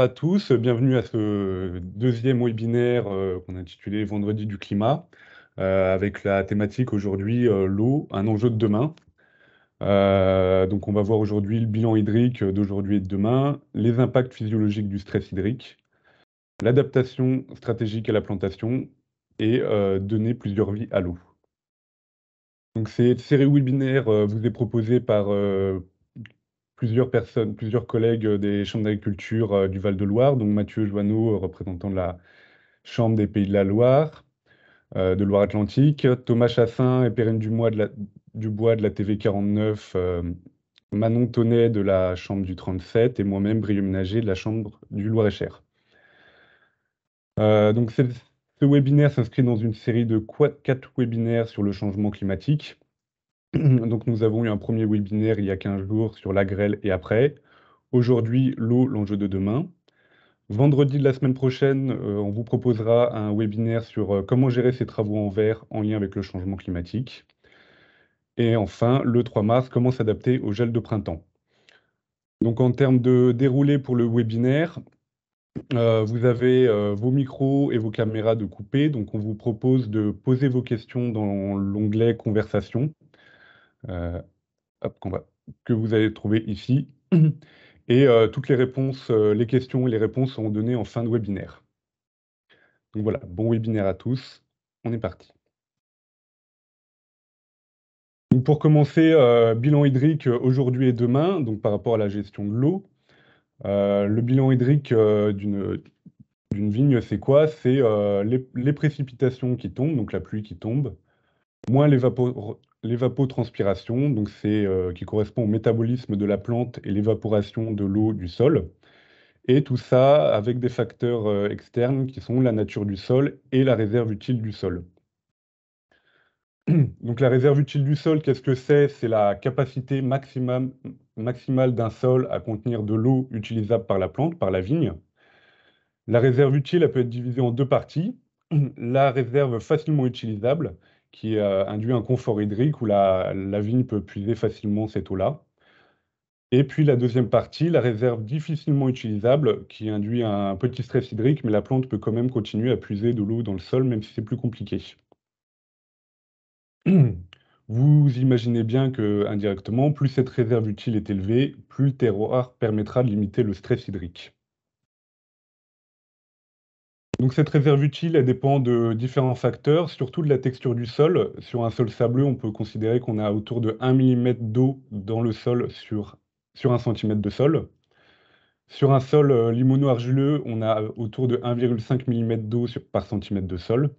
à tous, bienvenue à ce deuxième webinaire qu'on a intitulé Vendredi du climat, avec la thématique aujourd'hui l'eau, un enjeu de demain. Donc on va voir aujourd'hui le bilan hydrique d'aujourd'hui et de demain, les impacts physiologiques du stress hydrique, l'adaptation stratégique à la plantation et donner plusieurs vies à l'eau. Donc cette série webinaire vous est proposée par plusieurs personnes, plusieurs collègues des chambres d'agriculture du Val-de-Loire, donc Mathieu Joanneau, représentant de la Chambre des Pays de la Loire, de Loire-Atlantique, Thomas Chassin et Perrine Dubois de la TV 49, Manon Tonnet de la Chambre du 37 et moi-même, Brieux Ménager de la Chambre du Loir-et-Cher. Donc ce webinaire s'inscrit dans une série de 4 webinaires sur le changement climatique. Donc nous avons eu un premier webinaire il y a 15 jours sur la grêle et après. Aujourd'hui, l'eau, l'enjeu de demain. Vendredi de la semaine prochaine, on vous proposera un webinaire sur comment gérer ses travaux en verre en lien avec le changement climatique. Et enfin, le 3 mars, comment s'adapter au gel de printemps. Donc en termes de déroulé pour le webinaire, vous avez vos micros et vos caméras de couper. Donc on vous propose de poser vos questions dans l'onglet Conversation, euh, hop, que vous allez trouver ici. Et toutes les réponses, les questions et les réponses seront données en fin de webinaire. Donc voilà, bon webinaire à tous. On est parti. Donc pour commencer, bilan hydrique aujourd'hui et demain, donc par rapport à la gestion de l'eau. Le bilan hydrique d'une vigne, c'est quoi? C'est les précipitations qui tombent, donc la pluie qui tombe, moins l'évapotranspiration, donc c'est qui correspond au métabolisme de la plante et l'évaporation de l'eau du sol. Et tout ça avec des facteurs externes qui sont la nature du sol et la réserve utile du sol. Donc la réserve utile du sol, qu'est-ce que c'est? C'est la capacité maximale d'un sol à contenir de l'eau utilisable par la plante, par la vigne. La réserve utile, elle peut être divisée en deux parties. La réserve facilement utilisable, qui induit un confort hydrique où la vigne peut puiser facilement cette eau-là. Et puis la deuxième partie, la réserve difficilement utilisable, qui induit un petit stress hydrique, mais la plante peut quand même continuer à puiser de l'eau dans le sol, même si c'est plus compliqué. Vous imaginez bien que, indirectement, plus cette réserve utile est élevée, plus le terroir permettra de limiter le stress hydrique. Donc cette réserve utile, elle dépend de différents facteurs, surtout de la texture du sol. Sur un sol sableux, on peut considérer qu'on a autour de 1 mm d'eau dans le sol sur 1 cm de sol. Sur un sol limono-argileux, on a autour de 1,5 mm d'eau par centimètre de sol.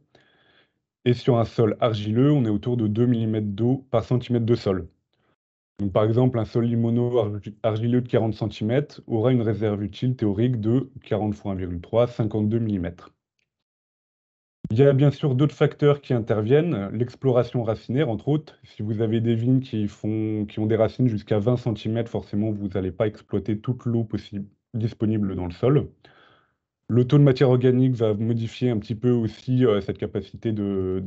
Et sur un sol argileux, on est autour de 2 mm d'eau par centimètre de sol. Donc, par exemple, un sol limono-argileux de 40 cm aura une réserve utile théorique de 40 x 1,3, 52 mm. Il y a bien sûr d'autres facteurs qui interviennent, l'exploration racinaire, entre autres. Si vous avez des vignes qui ont des racines jusqu'à 20 cm, forcément, vous n'allez pas exploiter toute l'eau possible disponible dans le sol. Le taux de matière organique va modifier un petit peu aussi cette capacité de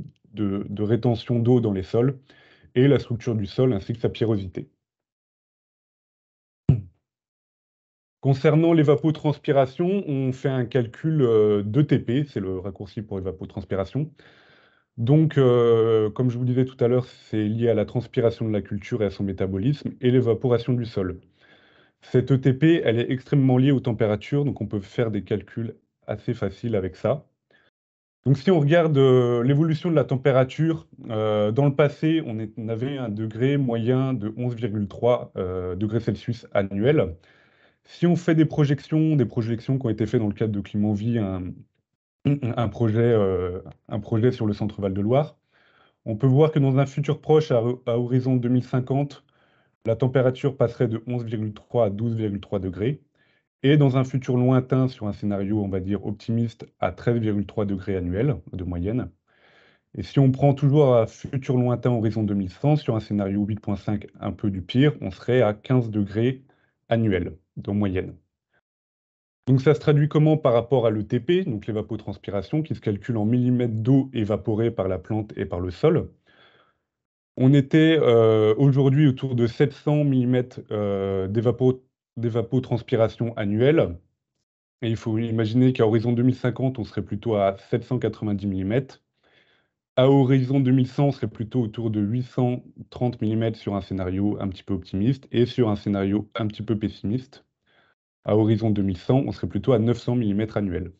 rétention d'eau dans les sols et la structure du sol ainsi que sa pierrosité. Concernant l'évapotranspiration, on fait un calcul d'ETP, c'est le raccourci pour évapotranspiration. Donc, comme je vous disais tout à l'heure, c'est lié à la transpiration de la culture et à son métabolisme et l'évaporation du sol. Cette ETP, elle est extrêmement liée aux températures, donc on peut faire des calculs assez faciles avec ça. Donc si on regarde l'évolution de la température, dans le passé, on avait un degré moyen de 11,3 degrés Celsius annuel. Si on fait des projections qui ont été faites dans le cadre de Climanvie, un projet sur le centre Val-de-Loire, on peut voir que dans un futur proche, à horizon 2050, la température passerait de 11,3 à 12,3 degrés. Et dans un futur lointain, sur un scénario, on va dire optimiste, à 13,3 degrés annuels de moyenne. Et si on prend toujours un futur lointain, horizon 2100, sur un scénario 8,5, un peu du pire, on serait à 15 degrés annuels de moyenne. Donc ça se traduit comment par rapport à l'ETP, donc l'évapotranspiration, qui se calcule en millimètres d'eau évaporée par la plante et par le sol. On était aujourd'hui autour de 700 mm d'évapotranspiration annuelle. Et il faut imaginer qu'à horizon 2050, on serait plutôt à 790 mm. À horizon 2100, on serait plutôt autour de 830 mm sur un scénario un petit peu optimiste et sur un scénario un petit peu pessimiste. À horizon 2100, on serait plutôt à 900 mm annuels.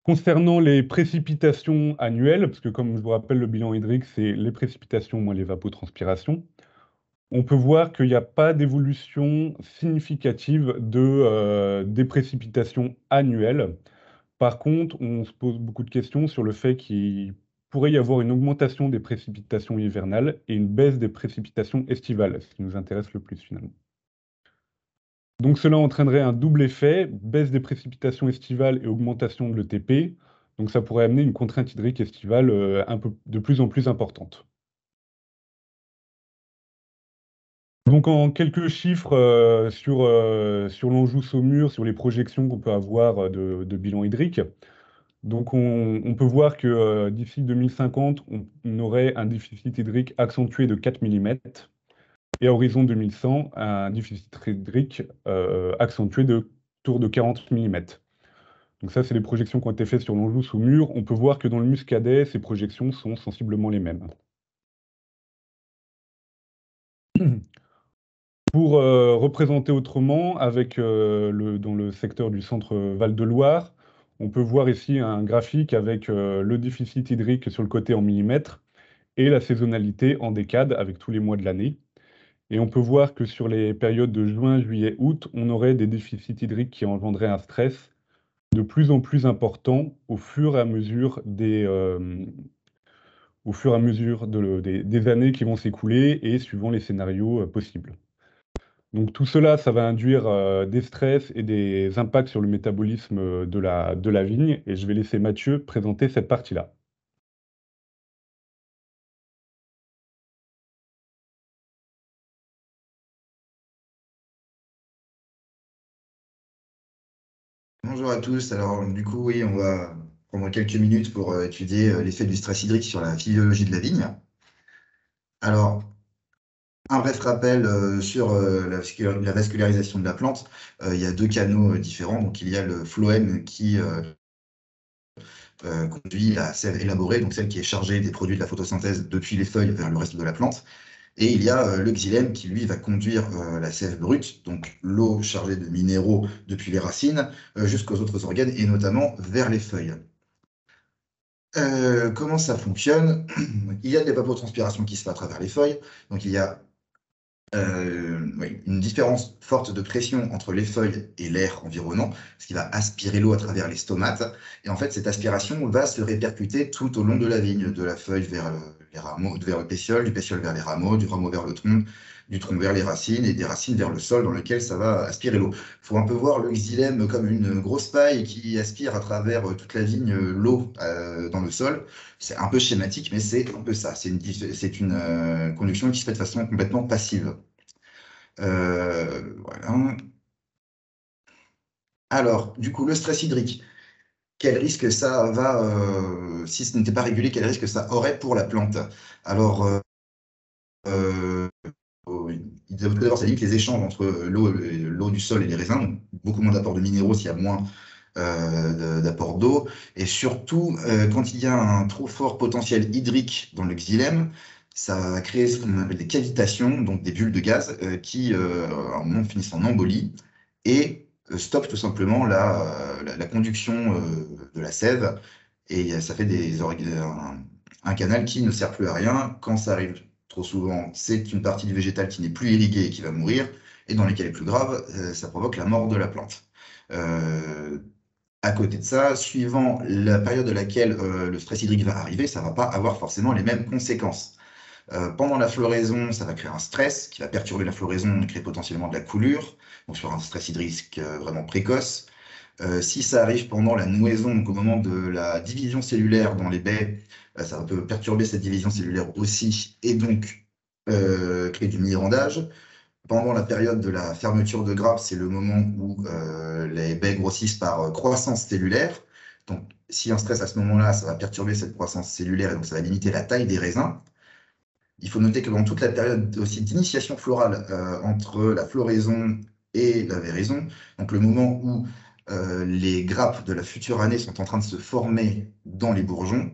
Concernant les précipitations annuelles, parce que comme je vous rappelle, le bilan hydrique, c'est les précipitations moins l'évapotranspiration, on peut voir qu'il n'y a pas d'évolution significative des précipitations annuelles. Par contre, on se pose beaucoup de questions sur le fait qu'il pourrait y avoir une augmentation des précipitations hivernales et une baisse des précipitations estivales, ce qui nous intéresse le plus finalement. Donc cela entraînerait un double effet, baisse des précipitations estivales et augmentation de l'ETP. Donc ça pourrait amener une contrainte hydrique estivale un peu de plus en plus importante. Donc en quelques chiffres sur l'Anjou Saumur, sur les projections qu'on peut avoir de bilan hydrique. Donc on peut voir que d'ici 2050, on aurait un déficit hydrique accentué de 4 mm et à horizon 2100, un déficit hydrique accentué de tour de 40 mm. Donc ça, c'est les projections qui ont été faites sur l'Anjou sous mur. On peut voir que dans le Muscadet, ces projections sont sensiblement les mêmes. Pour représenter autrement, dans le secteur du centre Val-de-Loire, on peut voir ici un graphique avec le déficit hydrique sur le côté en millimètres et la saisonnalité en décades avec tous les mois de l'année. Et on peut voir que sur les périodes de juin, juillet, août, on aurait des déficits hydriques qui engendraient un stress de plus en plus important au fur et à mesure des années qui vont s'écouler et suivant les scénarios possibles. Donc tout cela, ça va induire des stress et des impacts sur le métabolisme de la vigne. Et je vais laisser Mathieu présenter cette partie-là. Bonjour à tous. Alors, du coup, oui, on va prendre quelques minutes pour étudier l'effet du stress hydrique sur la physiologie de la vigne. Alors, un bref rappel sur la vascularisation de la plante. Il y a deux canaux différents. Donc, il y a le phloème qui conduit la sève élaborée, donc celle qui est chargée des produits de la photosynthèse depuis les feuilles vers le reste de la plante. Et il y a le xylème qui, lui, va conduire la sève brute, donc l'eau chargée de minéraux depuis les racines, jusqu'aux autres organes et notamment vers les feuilles. Comment ça fonctionne? Il y a de l'évapotranspiration qui se fait à travers les feuilles. Donc, il y a oui, une différence forte de pression entre les feuilles et l'air environnant, ce qui va aspirer l'eau à travers les stomates. Et en fait, cette aspiration va se répercuter tout au long de la vigne, de la feuille vers les rameaux, vers le pétiole, du pétiole vers les rameaux, du rameau vers le tronc, du tronc vers les racines et des racines vers le sol dans lequel ça va aspirer l'eau. Il faut un peu voir le xylème comme une grosse paille qui aspire à travers toute la vigne l'eau dans le sol. C'est un peu schématique, mais c'est un peu ça. C'est une conduction qui se fait de façon complètement passive. Voilà. Alors, du coup, le stress hydrique, quel risque ça va, si ce n'était pas régulé, quel risque ça aurait pour la plante? Alors, euh, tout d'abord, ça limite les échanges entre l'eau du sol et les raisins, donc beaucoup moins d'apport de minéraux s'il y a moins d'apport d'eau. Et surtout, quand il y a un trop fort potentiel hydrique dans le xylème, ça va créer ce qu'on appelle des cavitations, donc des bulles de gaz qui, à un moment, finissent en embolie et stoppent tout simplement la conduction de la sève. Et ça fait un canal qui ne sert plus à rien. Quand ça arrive trop souvent, c'est une partie du végétal qui n'est plus irriguée et qui va mourir. Et dans les cas les plus graves, ça provoque la mort de la plante. Euh, à côté de ça, suivant la période de laquelle le stress hydrique va arriver, ça ne va pas avoir forcément les mêmes conséquences. Pendant la floraison, ça va créer un stress qui va perturber la floraison et créer potentiellement de la coulure, donc sur un stress hydrique vraiment précoce. Si ça arrive pendant la nouaison, donc au moment de la division cellulaire dans les baies, ça peut perturber cette division cellulaire aussi et donc créer du mirandage. Pendant la période de la fermeture de grappes, c'est le moment où les baies grossissent par croissance cellulaire. Donc, si un stress à ce moment-là, ça va perturber cette croissance cellulaire et donc ça va limiter la taille des raisins. Il faut noter que dans toute la période aussi d'initiation florale entre la floraison et la véraison, donc le moment où les grappes de la future année sont en train de se former dans les bourgeons,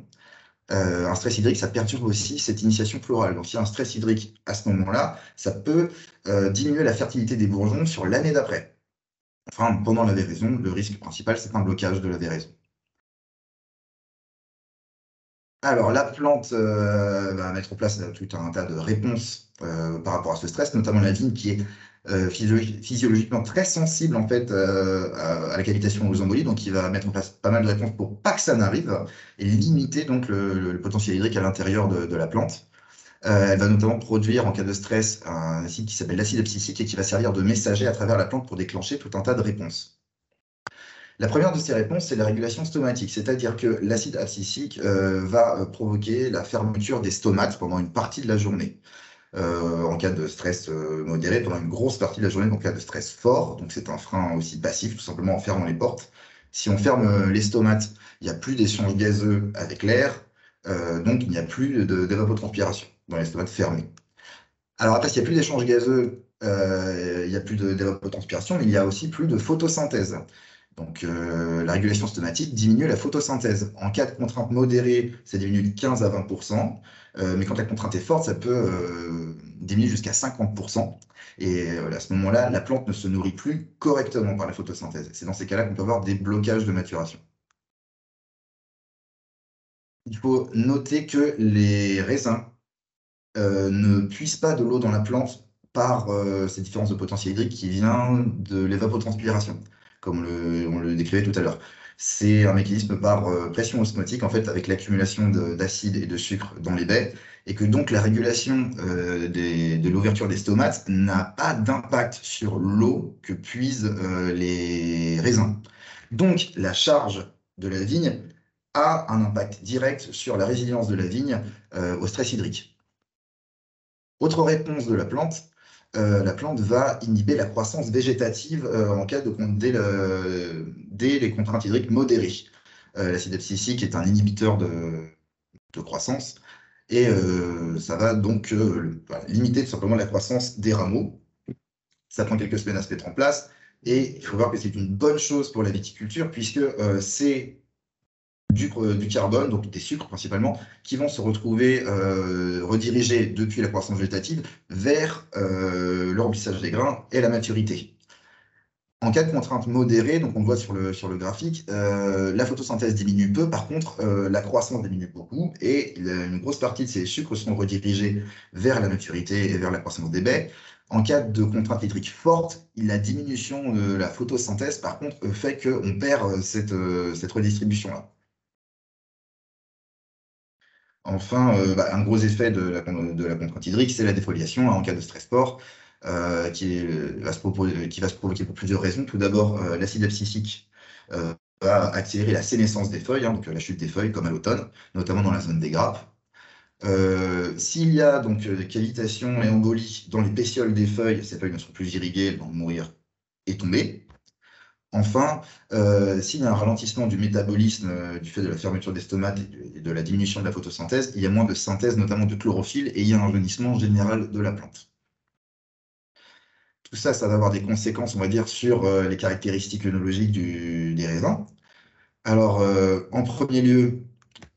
un stress hydrique, ça perturbe aussi cette initiation florale. Donc, s'il y a un stress hydrique à ce moment-là, ça peut diminuer la fertilité des bourgeons sur l'année d'après. Enfin, pendant la véraison, le risque principal, c'est un blocage de la véraison. Alors, la plante va mettre en place tout un tas de réponses par rapport à ce stress, notamment la vigne qui est physiologiquement très sensible en fait à la cavitation aux embolies, donc il va mettre en place pas mal de réponses pour pas que ça n'arrive et limiter donc le potentiel hydrique à l'intérieur de la plante. Elle va notamment produire en cas de stress un acide qui s'appelle l'acide abscisique et qui va servir de messager à travers la plante pour déclencher tout un tas de réponses. La première de ces réponses, c'est la régulation stomatique, c'est-à-dire que l'acide abscisique va provoquer la fermeture des stomates pendant une partie de la journée. En cas de stress modéré, pendant une grosse partie de la journée, en cas de stress fort, donc c'est un frein aussi passif, tout simplement en fermant les portes. Si on ferme les stomates, il n'y a plus d'échange gazeux avec l'air, donc il n'y a plus d'évapotranspiration dans les stomates fermés. Alors après, s'il n'y a plus d'échange gazeux, il n'y a plus d'évapotranspiration, mais il y a aussi plus de photosynthèse. Donc, la régulation stomatique diminue la photosynthèse. En cas de contrainte modérée, ça diminue de 15 à 20%, mais quand la contrainte est forte, ça peut diminuer jusqu'à 50%. Et à ce moment-là, la plante ne se nourrit plus correctement par la photosynthèse. C'est dans ces cas-là qu'on peut avoir des blocages de maturation. Il faut noter que les raisins ne puisent pas de l'eau dans la plante par cette différence de potentiel hydrique qui vient de l'évapotranspiration, comme on le décrivait tout à l'heure. C'est un mécanisme par pression osmotique, en fait, avec l'accumulation d'acide et de sucre dans les baies, et que donc la régulation de l'ouverture des stomates n'a pas d'impact sur l'eau que puisent les raisins. Donc, la charge de la vigne a un impact direct sur la résilience de la vigne au stress hydrique. Autre réponse de la plante va inhiber la croissance végétative en cas dès les contraintes hydriques modérées. L'acide abscisique est un inhibiteur de croissance et ça va donc limiter tout simplement la croissance des rameaux. Ça prend quelques semaines à se mettre en place et il faut voir que c'est une bonne chose pour la viticulture puisque c'est du carbone, donc des sucres principalement, qui vont se retrouver redirigés depuis la croissance végétative vers le remplissage des grains et la maturité. En cas de contrainte modérée, donc on le voit sur le graphique, la photosynthèse diminue peu, par contre la croissance diminue beaucoup et une grosse partie de ces sucres sont redirigés vers la maturité et vers la croissance des baies. En cas de contrainte hydrique forte, la diminution de la photosynthèse, par contre, fait qu'on perd cette redistribution-là. Enfin, un gros effet de la contrainte hydrique, c'est la défoliation en cas de stress fort, va se provoquer pour plusieurs raisons. Tout d'abord, l'acide abscisique va accélérer la sénescence des feuilles, donc la chute des feuilles, comme à l'automne, notamment dans la zone des grappes. S'il y a donc cavitation et embolie dans les pétioles des feuilles, ces feuilles ne seront plus irriguées, elles vont mourir et tomber. Enfin, s'il y a un ralentissement du métabolisme du fait de la fermeture des stomates et de la diminution de la photosynthèse, il y a moins de synthèse, notamment de chlorophylle, et il y a un jaunissement général de la plante. Tout ça, ça va avoir des conséquences, on va dire, sur les caractéristiques œnologiques des raisins. Alors, en premier lieu,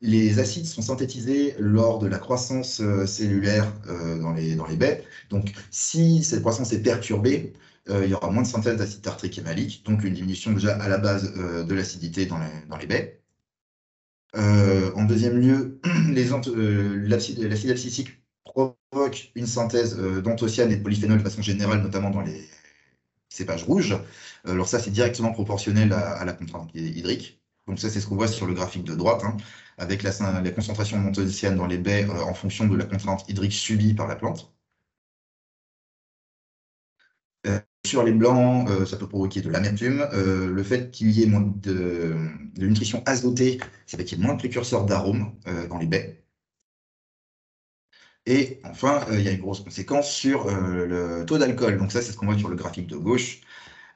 les acides sont synthétisés lors de la croissance cellulaire dans les baies. Donc, si cette croissance est perturbée, il y aura moins de synthèse d'acide tartrique et malique, donc une diminution déjà à la base de l'acidité dans les baies. En deuxième lieu, l'acide abscisique provoque une synthèse d'anthocyanes et de polyphénols de façon générale, notamment dans les cépages rouges. Alors ça, c'est directement proportionnel à la contrainte hydrique. Donc ça, c'est ce qu'on voit sur le graphique de droite, avec la concentration d'anthocyanes dans les baies en fonction de la contrainte hydrique subie par la plante. Sur les blancs, ça peut provoquer de l'amertume. Le fait qu'il y ait moins de nutrition azotée, ça fait qu'il y ait moins de précurseurs d'arômes dans les baies. Et enfin, il y a une grosse conséquence sur le taux d'alcool. Donc ça, c'est ce qu'on voit sur le graphique de gauche.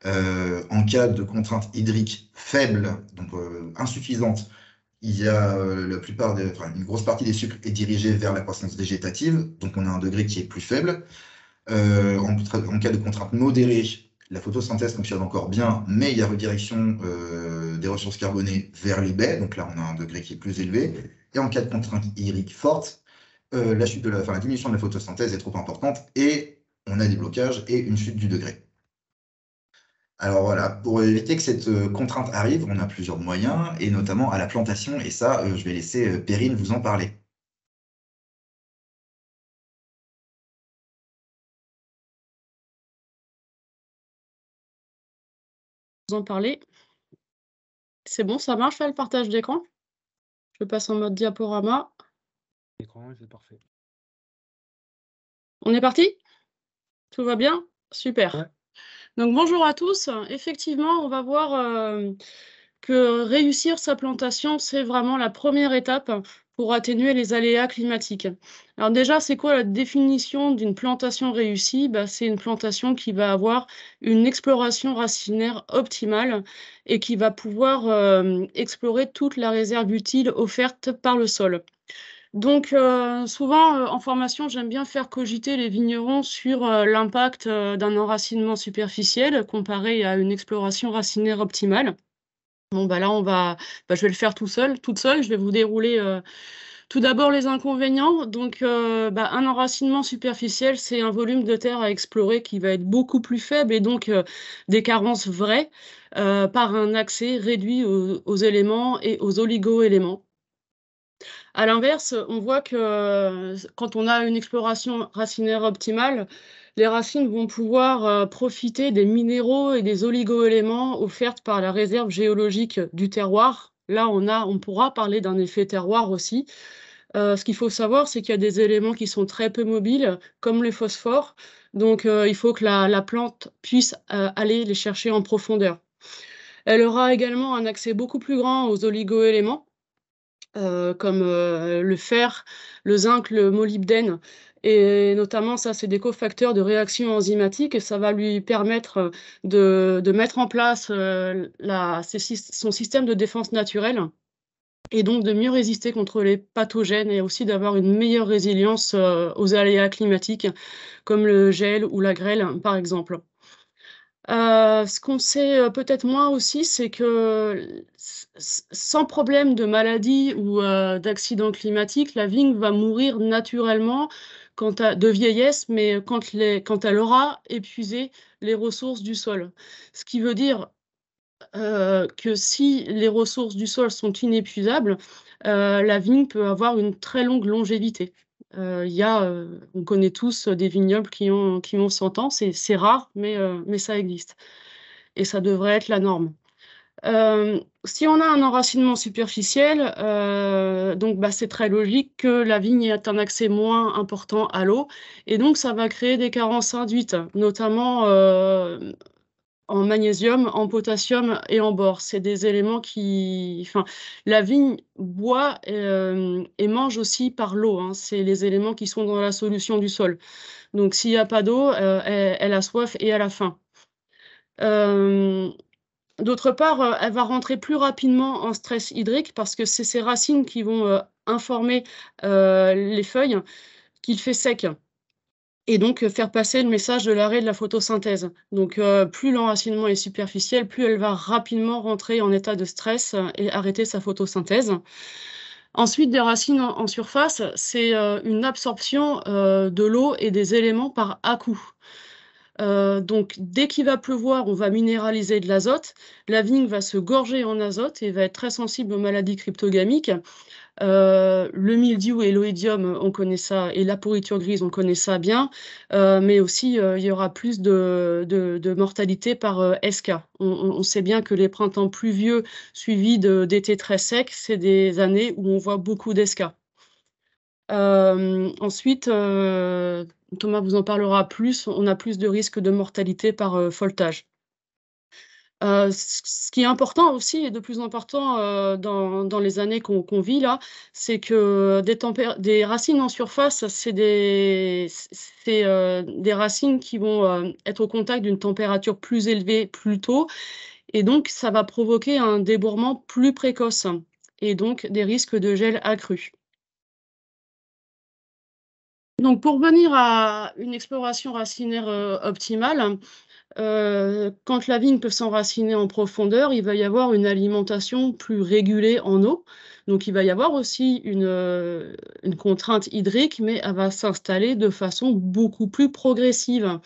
En cas de contrainte hydrique faible, donc insuffisante, il y a une grosse partie des sucres est dirigée vers la croissance végétative, donc on a un degré qui est plus faible. En cas de contrainte modérée, la photosynthèse fonctionne encore bien, mais il y a redirection des ressources carbonées vers les baies, donc là on a un degré qui est plus élevé. Et en cas de contrainte hydrique forte, la diminution de la photosynthèse est trop importante et on a des blocages et une chute du degré. Alors voilà, pour éviter que cette contrainte arrive, on a plusieurs moyens, et notamment à la plantation, et ça, je vais laisser Perrine vous en parler. Vous en parler. C'est bon, ça marche là, le partage d'écran? Je passe en mode diaporama. L'écran, c'est parfait. On est parti? Tout va bien? Super. Ouais. Donc bonjour à tous. Effectivement, on va voir que réussir sa plantation, c'est vraiment la première étape pour atténuer les aléas climatiques. Alors déjà, c'est quoi la définition d'une plantation réussie? C'est une plantation qui va avoir une exploration racinaire optimale et qui va pouvoir explorer toute la réserve utile offerte par le sol. Donc, souvent, en formation, j'aime bien faire cogiter les vignerons sur l'impact d'un enracinement superficiel comparé à une exploration racinaire optimale. Bon, là, je vais le faire toute seule. Je vais vous dérouler tout d'abord les inconvénients. Donc, un enracinement superficiel, c'est un volume de terre à explorer qui va être beaucoup plus faible et donc des carences vraies par un accès réduit aux éléments et aux oligo-éléments. À l'inverse, on voit que quand on a une exploration racinaire optimale, les racines vont pouvoir profiter des minéraux et des oligo-éléments offerts par la réserve géologique du terroir. Là, on pourra parler d'un effet terroir aussi. Ce qu'il faut savoir, c'est qu'il y a des éléments qui sont très peu mobiles, comme le phosphore. Donc, il faut que la plante puisse aller les chercher en profondeur. Elle aura également un accès beaucoup plus grand aux oligo-éléments, comme le fer, le zinc, le molybdène et notamment ça, c'est des cofacteurs de réaction enzymatique et ça va lui permettre de mettre en place son système de défense naturelle et donc de mieux résister contre les pathogènes et aussi d'avoir une meilleure résilience aux aléas climatiques comme le gel ou la grêle, par exemple. Ce qu'on sait, peut-être moins aussi, c'est que sans problème de maladie ou d'accident climatique, la vigne va mourir naturellement de vieillesse, mais quand elle aura épuisé les ressources du sol. Ce qui veut dire que si les ressources du sol sont inépuisables, la vigne peut avoir une très longue longévité. On connaît tous des vignobles qui ont 100 ans, c'est rare, mais ça existe et ça devrait être la norme. Si on a un enracinement superficiel, c'est très logique que la vigne ait un accès moins important à l'eau et donc ça va créer des carences induites, notamment en magnésium, en potassium et en bore. C'est des éléments la vigne boit et mange aussi par l'eau, hein. C'est les éléments qui sont dans la solution du sol. Donc, s'il n'y a pas d'eau, elle a soif et elle a faim. D'autre part, elle va rentrer plus rapidement en stress hydrique parce que c'est ses racines qui vont informer les feuilles qu'il fait sec et donc faire passer le message de l'arrêt de la photosynthèse. Donc, plus l'enracinement est superficiel, plus elle va rapidement rentrer en état de stress et arrêter sa photosynthèse. Ensuite, des racines en surface, c'est une absorption de l'eau et des éléments par à-coups. Donc, dès qu'il va pleuvoir, on va minéraliser de l'azote. La vigne va se gorger en azote et va être très sensible aux maladies cryptogamiques. Le mildiou et l'oïdium, on connaît ça, et la pourriture grise, on connaît ça bien, mais aussi il y aura plus de mortalité par SK. On sait bien que les printemps pluvieux suivis d'étés très secs, c'est des années où on voit beaucoup d'SK. Ensuite, Thomas vous en parlera plus, on a plus de risques de mortalité par foltage. Ce qui est important aussi et de plus important dans les années qu'on vit là, c'est que des racines en surface, c'est des racines qui vont être au contact d'une température plus élevée plus tôt et donc ça va provoquer un débourrement plus précoce. et donc des risques de gel accrus. Donc pour venir à une exploration racinaire optimale, quand la vigne peut s'enraciner en profondeur, il va y avoir une alimentation plus régulée en eau. Donc il va y avoir aussi une contrainte hydrique, mais elle va s'installer de façon beaucoup plus progressive.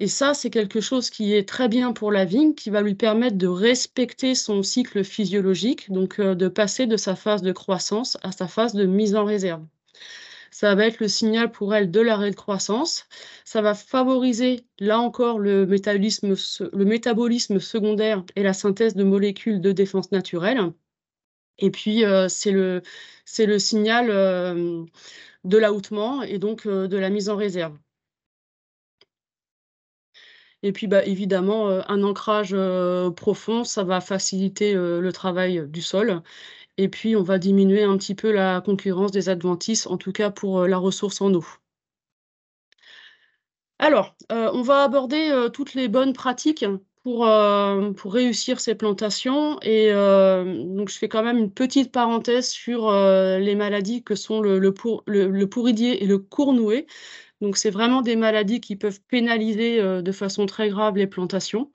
Et ça, c'est quelque chose qui est très bien pour la vigne, qui va lui permettre de respecter son cycle physiologique, donc de passer de sa phase de croissance à sa phase de mise en réserve. Ça va être le signal pour elle de l'arrêt de croissance. Ça va favoriser, là encore, le métabolisme secondaire et la synthèse de molécules de défense naturelle. Et puis, c'est le signal de l'ahoutement et donc de la mise en réserve. Et puis, bah, évidemment, un ancrage profond, ça va faciliter le travail du sol. Et puis, on va diminuer un petit peu la concurrence des adventices, en tout cas pour la ressource en eau. Alors, on va aborder toutes les bonnes pratiques pour réussir ces plantations. Et donc, je fais quand même une petite parenthèse sur les maladies que sont le pourridier et le cournouet. Donc, c'est vraiment des maladies qui peuvent pénaliser de façon très grave les plantations.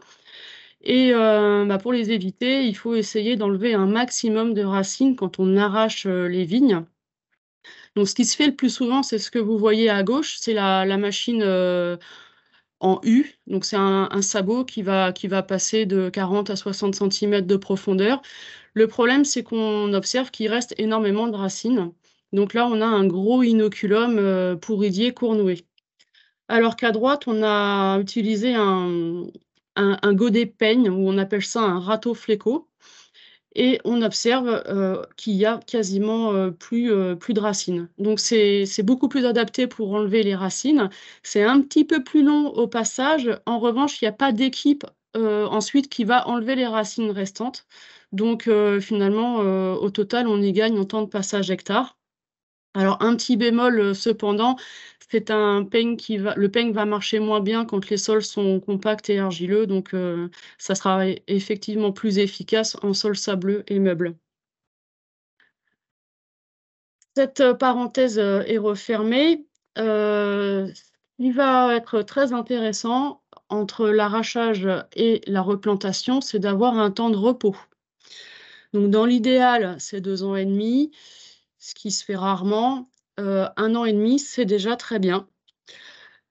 Et bah, pour les éviter, il faut essayer d'enlever un maximum de racines quand on arrache les vignes. Donc, ce qui se fait le plus souvent, c'est ce que vous voyez à gauche, c'est la machine en U. Donc, c'est un sabot qui va passer de 40 à 60 cm de profondeur. Le problème, c'est qu'on observe qu'il reste énormément de racines. Donc là, on a un gros inoculum pourridier cournoué. Alors qu'à droite, on a utilisé un godet peigne, ou on appelle ça un râteau fléco. Et on observe qu'il y a quasiment plus de racines. Donc c'est beaucoup plus adapté pour enlever les racines. C'est un petit peu plus long au passage. En revanche, il n'y a pas d'équipe ensuite qui va enlever les racines restantes. Donc finalement, au total, on y gagne en temps de passage hectare. Alors un petit bémol cependant, c'est le peigne va marcher moins bien quand les sols sont compacts et argileux, donc ça sera effectivement plus efficace en sol sableux et meuble. Cette parenthèse est refermée. Il va être très intéressant entre l'arrachage et la replantation, c'est d'avoir un temps de repos. Donc dans l'idéal, c'est 2 ans et demi, ce qui se fait rarement. 1 an et demi, c'est déjà très bien.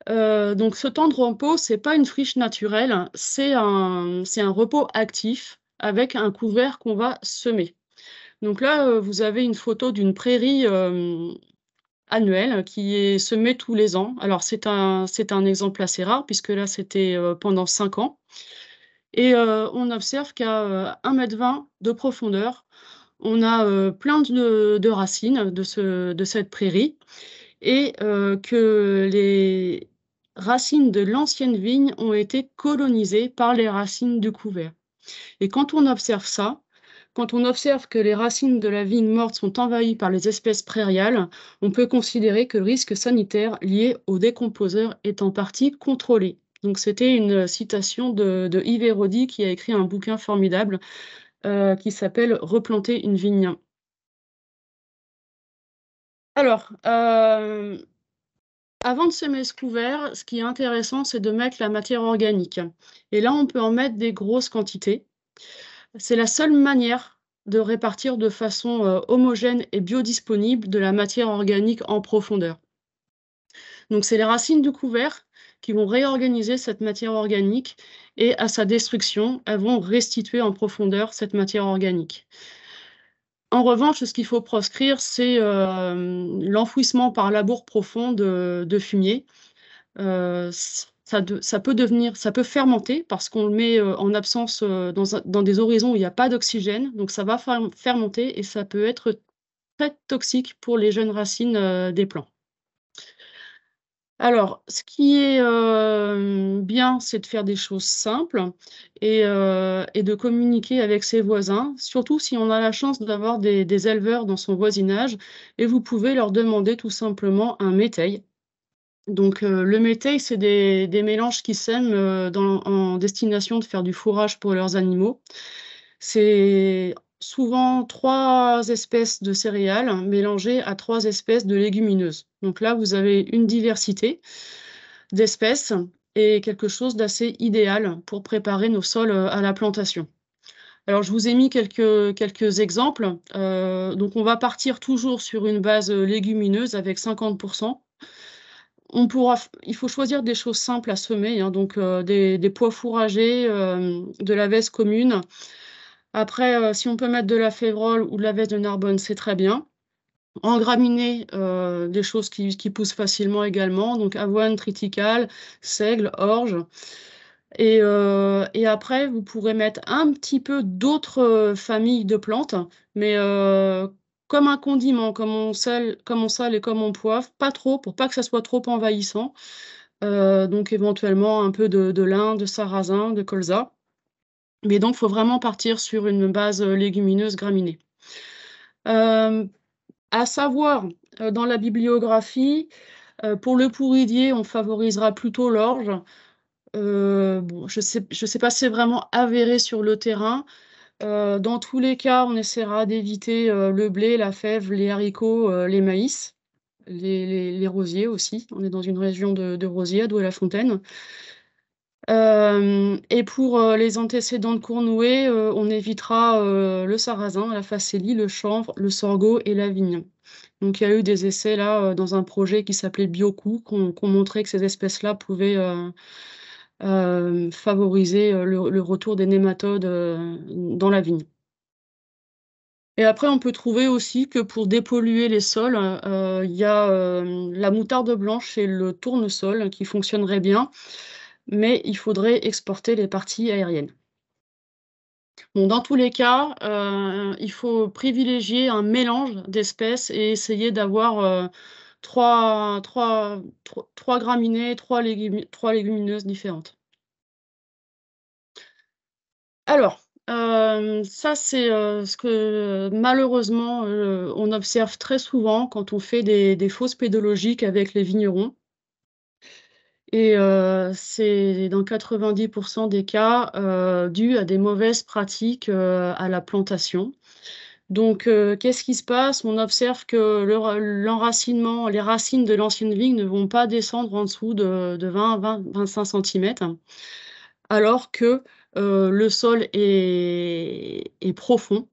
Donc ce temps de repos, c'est pas une friche naturelle, c'est un repos actif avec un couvert qu'on va semer. Donc là, vous avez une photo d'une prairie annuelle qui est semée tous les ans. Alors c'est un exemple assez rare puisque là, c'était pendant 5 ans. Et on observe qu'à 1,20 m de profondeur, on a plein de racines de cette prairie et que les racines de l'ancienne vigne ont été colonisées par les racines du couvert. Et quand on observe ça, quand on observe que les racines de la vigne morte sont envahies par les espèces prairiales, on peut considérer que le risque sanitaire lié aux décomposeurs est en partie contrôlé. Donc c'était une citation de Yves Héraudy qui a écrit un bouquin formidable qui s'appelle « Replanter une vigne ». Alors, avant de semer ce couvert, ce qui est intéressant, c'est de mettre la matière organique. Et là, on peut en mettre des grosses quantités. C'est la seule manière de répartir de façon homogène et biodisponible de la matière organique en profondeur. Donc, c'est les racines du couvert qui vont réorganiser cette matière organique et à sa destruction, elles vont restituer en profondeur cette matière organique. En revanche, ce qu'il faut proscrire, c'est l'enfouissement par labour profond de fumier. Ça peut fermenter parce qu'on le met en absence dans des horizons où il n'y a pas d'oxygène. Donc ça va fermenter et ça peut être très toxique pour les jeunes racines des plants. Alors, ce qui est bien, c'est de faire des choses simples et de communiquer avec ses voisins, surtout si on a la chance d'avoir des éleveurs dans son voisinage, et vous pouvez leur demander tout simplement un métail. Donc le métail, c'est des mélanges qui sèment en destination de faire du fourrage pour leurs animaux. C'est souvent 3 espèces de céréales mélangées à 3 espèces de légumineuses. Donc là, vous avez une diversité d'espèces et quelque chose d'assez idéal pour préparer nos sols, à la plantation. Alors, je vous ai mis quelques exemples. Donc on va partir toujours sur une base, légumineuse avec 50. Il faut choisir des choses simples à semer, hein, donc des pois fourragers, de la veste commune. Après, si on peut mettre de la févrole ou de la veste de Narbonne, c'est très bien. En graminées, des choses qui poussent facilement également, donc avoine, triticale, seigle, orge. Et après, vous pourrez mettre un petit peu d'autres, familles de plantes, mais comme un condiment, comme on sale et comme on poivre, pas trop, pour pas que ça soit trop envahissant. Donc éventuellement un peu de lin, de sarrasin, de colza. Mais donc, il faut vraiment partir sur une base, légumineuse graminée. À savoir, dans la bibliographie, pour le pourridier, on favorisera plutôt l'orge. Bon, je sais pas si c'est vraiment avéré sur le terrain. Dans tous les cas, on essaiera d'éviter, le blé, la fève, les haricots, les maïs, les rosiers aussi. On est dans une région de rosiers, à Douai-la-Fontaine. Et pour, les antécédents de Cournouet, on évitera, le sarrasin, la facélie, le chanvre, le sorgho et la vigne. Donc il y a eu des essais là, dans un projet qui s'appelait Biocoup, qu'on montrait que ces espèces-là pouvaient, favoriser, le retour des nématodes, dans la vigne. Et après, on peut trouver aussi que pour dépolluer les sols, il y a, la moutarde blanche et le tournesol qui fonctionneraient bien, mais il faudrait exporter les parties aériennes. Bon, dans tous les cas, il faut privilégier un mélange d'espèces et essayer d'avoir, 3 graminées, 3 légumineuses différentes. Alors, ça c'est, ce que malheureusement, on observe très souvent quand on fait des fausses pédologiques avec les vignerons et c'est dans 90 des cas, dû à des mauvaises pratiques, à la plantation. Donc qu'est-ce qui se passe? On observe que l'enracinement, les racines de l'ancienne vigne ne vont pas descendre en dessous de 20-25 centimètres, alors que, le sol est profond.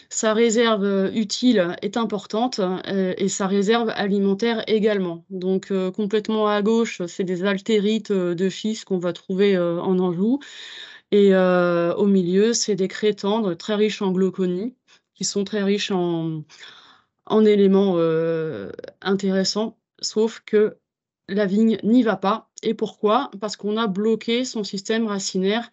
Sa réserve, utile est importante, et sa réserve alimentaire également. Donc complètement à gauche, c'est des altérites, de schiste qu'on va trouver, en Anjou et au milieu, c'est des craies tendres très riches en glauconie, qui sont très riches en éléments, intéressants, sauf que la vigne n'y va pas. Et pourquoi? Parce qu'on a bloqué son système racinaire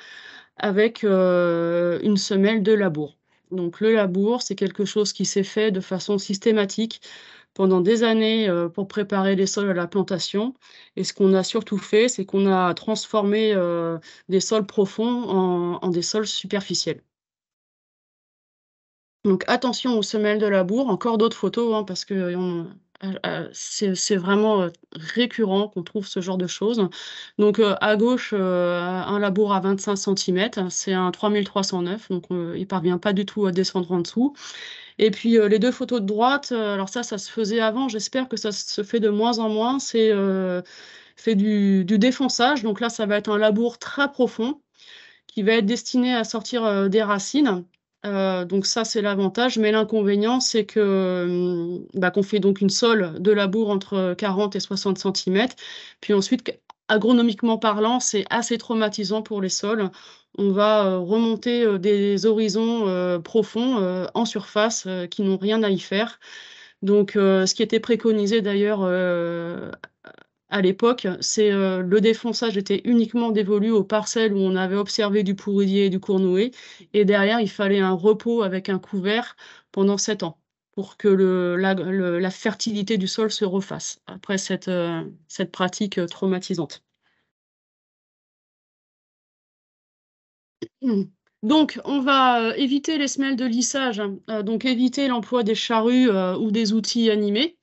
avec, une semelle de labour. Donc le labour, c'est quelque chose qui s'est fait de façon systématique pendant des années, pour préparer les sols à la plantation et ce qu'on a surtout fait, c'est qu'on a transformé, des sols profonds en des sols superficiels. Donc attention aux semelles de labour, encore d'autres photos, hein, parce que c'est vraiment, récurrent qu'on trouve ce genre de choses. Donc à gauche, un labour à 25 centimètres, c'est un 3309, donc il parvient pas du tout à descendre en dessous. Et puis, les 2 photos de droite, alors ça se faisait avant, j'espère que ça se fait de moins en moins, c'est du défonçage. Donc là, ça va être un labour très profond qui va être destiné à sortir, des racines. Donc ça, c'est l'avantage, mais l'inconvénient, c'est que, qu'on fait donc une sole de labour entre 40 et 60 centimètres. Puis ensuite, agronomiquement parlant, c'est assez traumatisant pour les sols. On va, remonter, des horizons, profonds, en surface, qui n'ont rien à y faire. Donc ce qui était préconisé d'ailleurs, à l'époque, c'est, le défonçage était uniquement dévolu aux parcelles où on avait observé du pourridier et du cournouet et derrière, il fallait un repos avec un couvert pendant 7 ans pour que la fertilité du sol se refasse après cette pratique, traumatisante. Mmh. Donc on va, éviter les semelles de lissage, donc éviter l'emploi des charrues, ou des outils animés.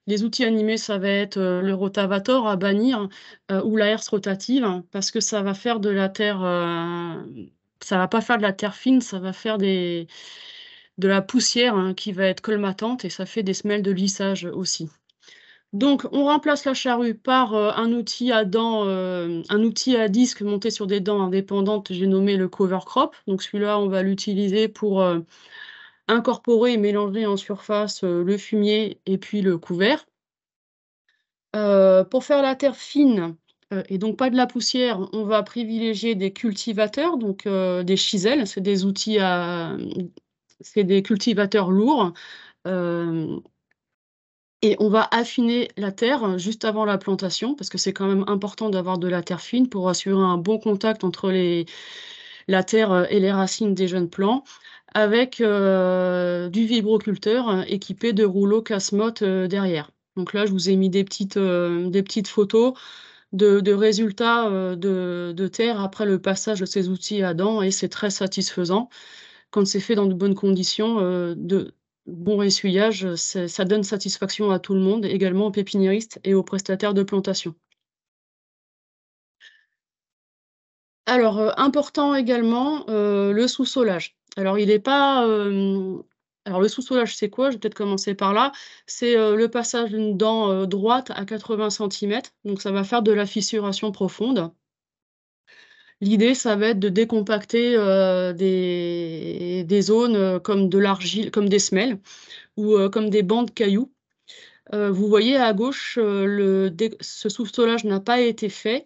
Les outils animés, ça va être, le rotavator à bannir, ou la herse rotative, hein, parce que ça va faire de la terre, ça va pas faire de la terre fine, ça va faire de la poussière hein, qui va être colmatante et ça fait des semelles de lissage aussi. Donc, on remplace la charrue par un outil à dents, un outil à disque monté sur des dents indépendantes, j'ai nommé le cover crop. Donc celui-là, on va l'utiliser pour incorporer et mélanger en surface le fumier et puis le couvert. Pour faire la terre fine et donc pas de la poussière, on va privilégier des cultivateurs, donc des chisels, c'est des outils c'est des cultivateurs lourds. euh, Et on va affiner la terre juste avant la plantation, parce que c'est quand même important d'avoir de la terre fine pour assurer un bon contact entre la terre et les racines des jeunes plants, avec du vibroculteur équipé de rouleaux casse-motte derrière. Donc là, je vous ai mis des petites photos de résultats de terre après le passage de ces outils à dents, et c'est très satisfaisant quand c'est fait dans de bonnes conditions, de bon essuyage, ça donne satisfaction à tout le monde, également aux pépiniéristes et aux prestataires de plantation. Alors, important également, le sous-solage. Alors il est pas, alors le sous-solage, c'est quoi? Je vais peut-être commencer par là. C'est, le passage d'une dent, droite à 80 centimètres, donc ça va faire de la fissuration profonde. L'idée, ça va être de décompacter, des zones, comme de l'argile, comme des semelles ou, comme des bancs de cailloux. Vous voyez à gauche, ce sous-solage n'a pas été fait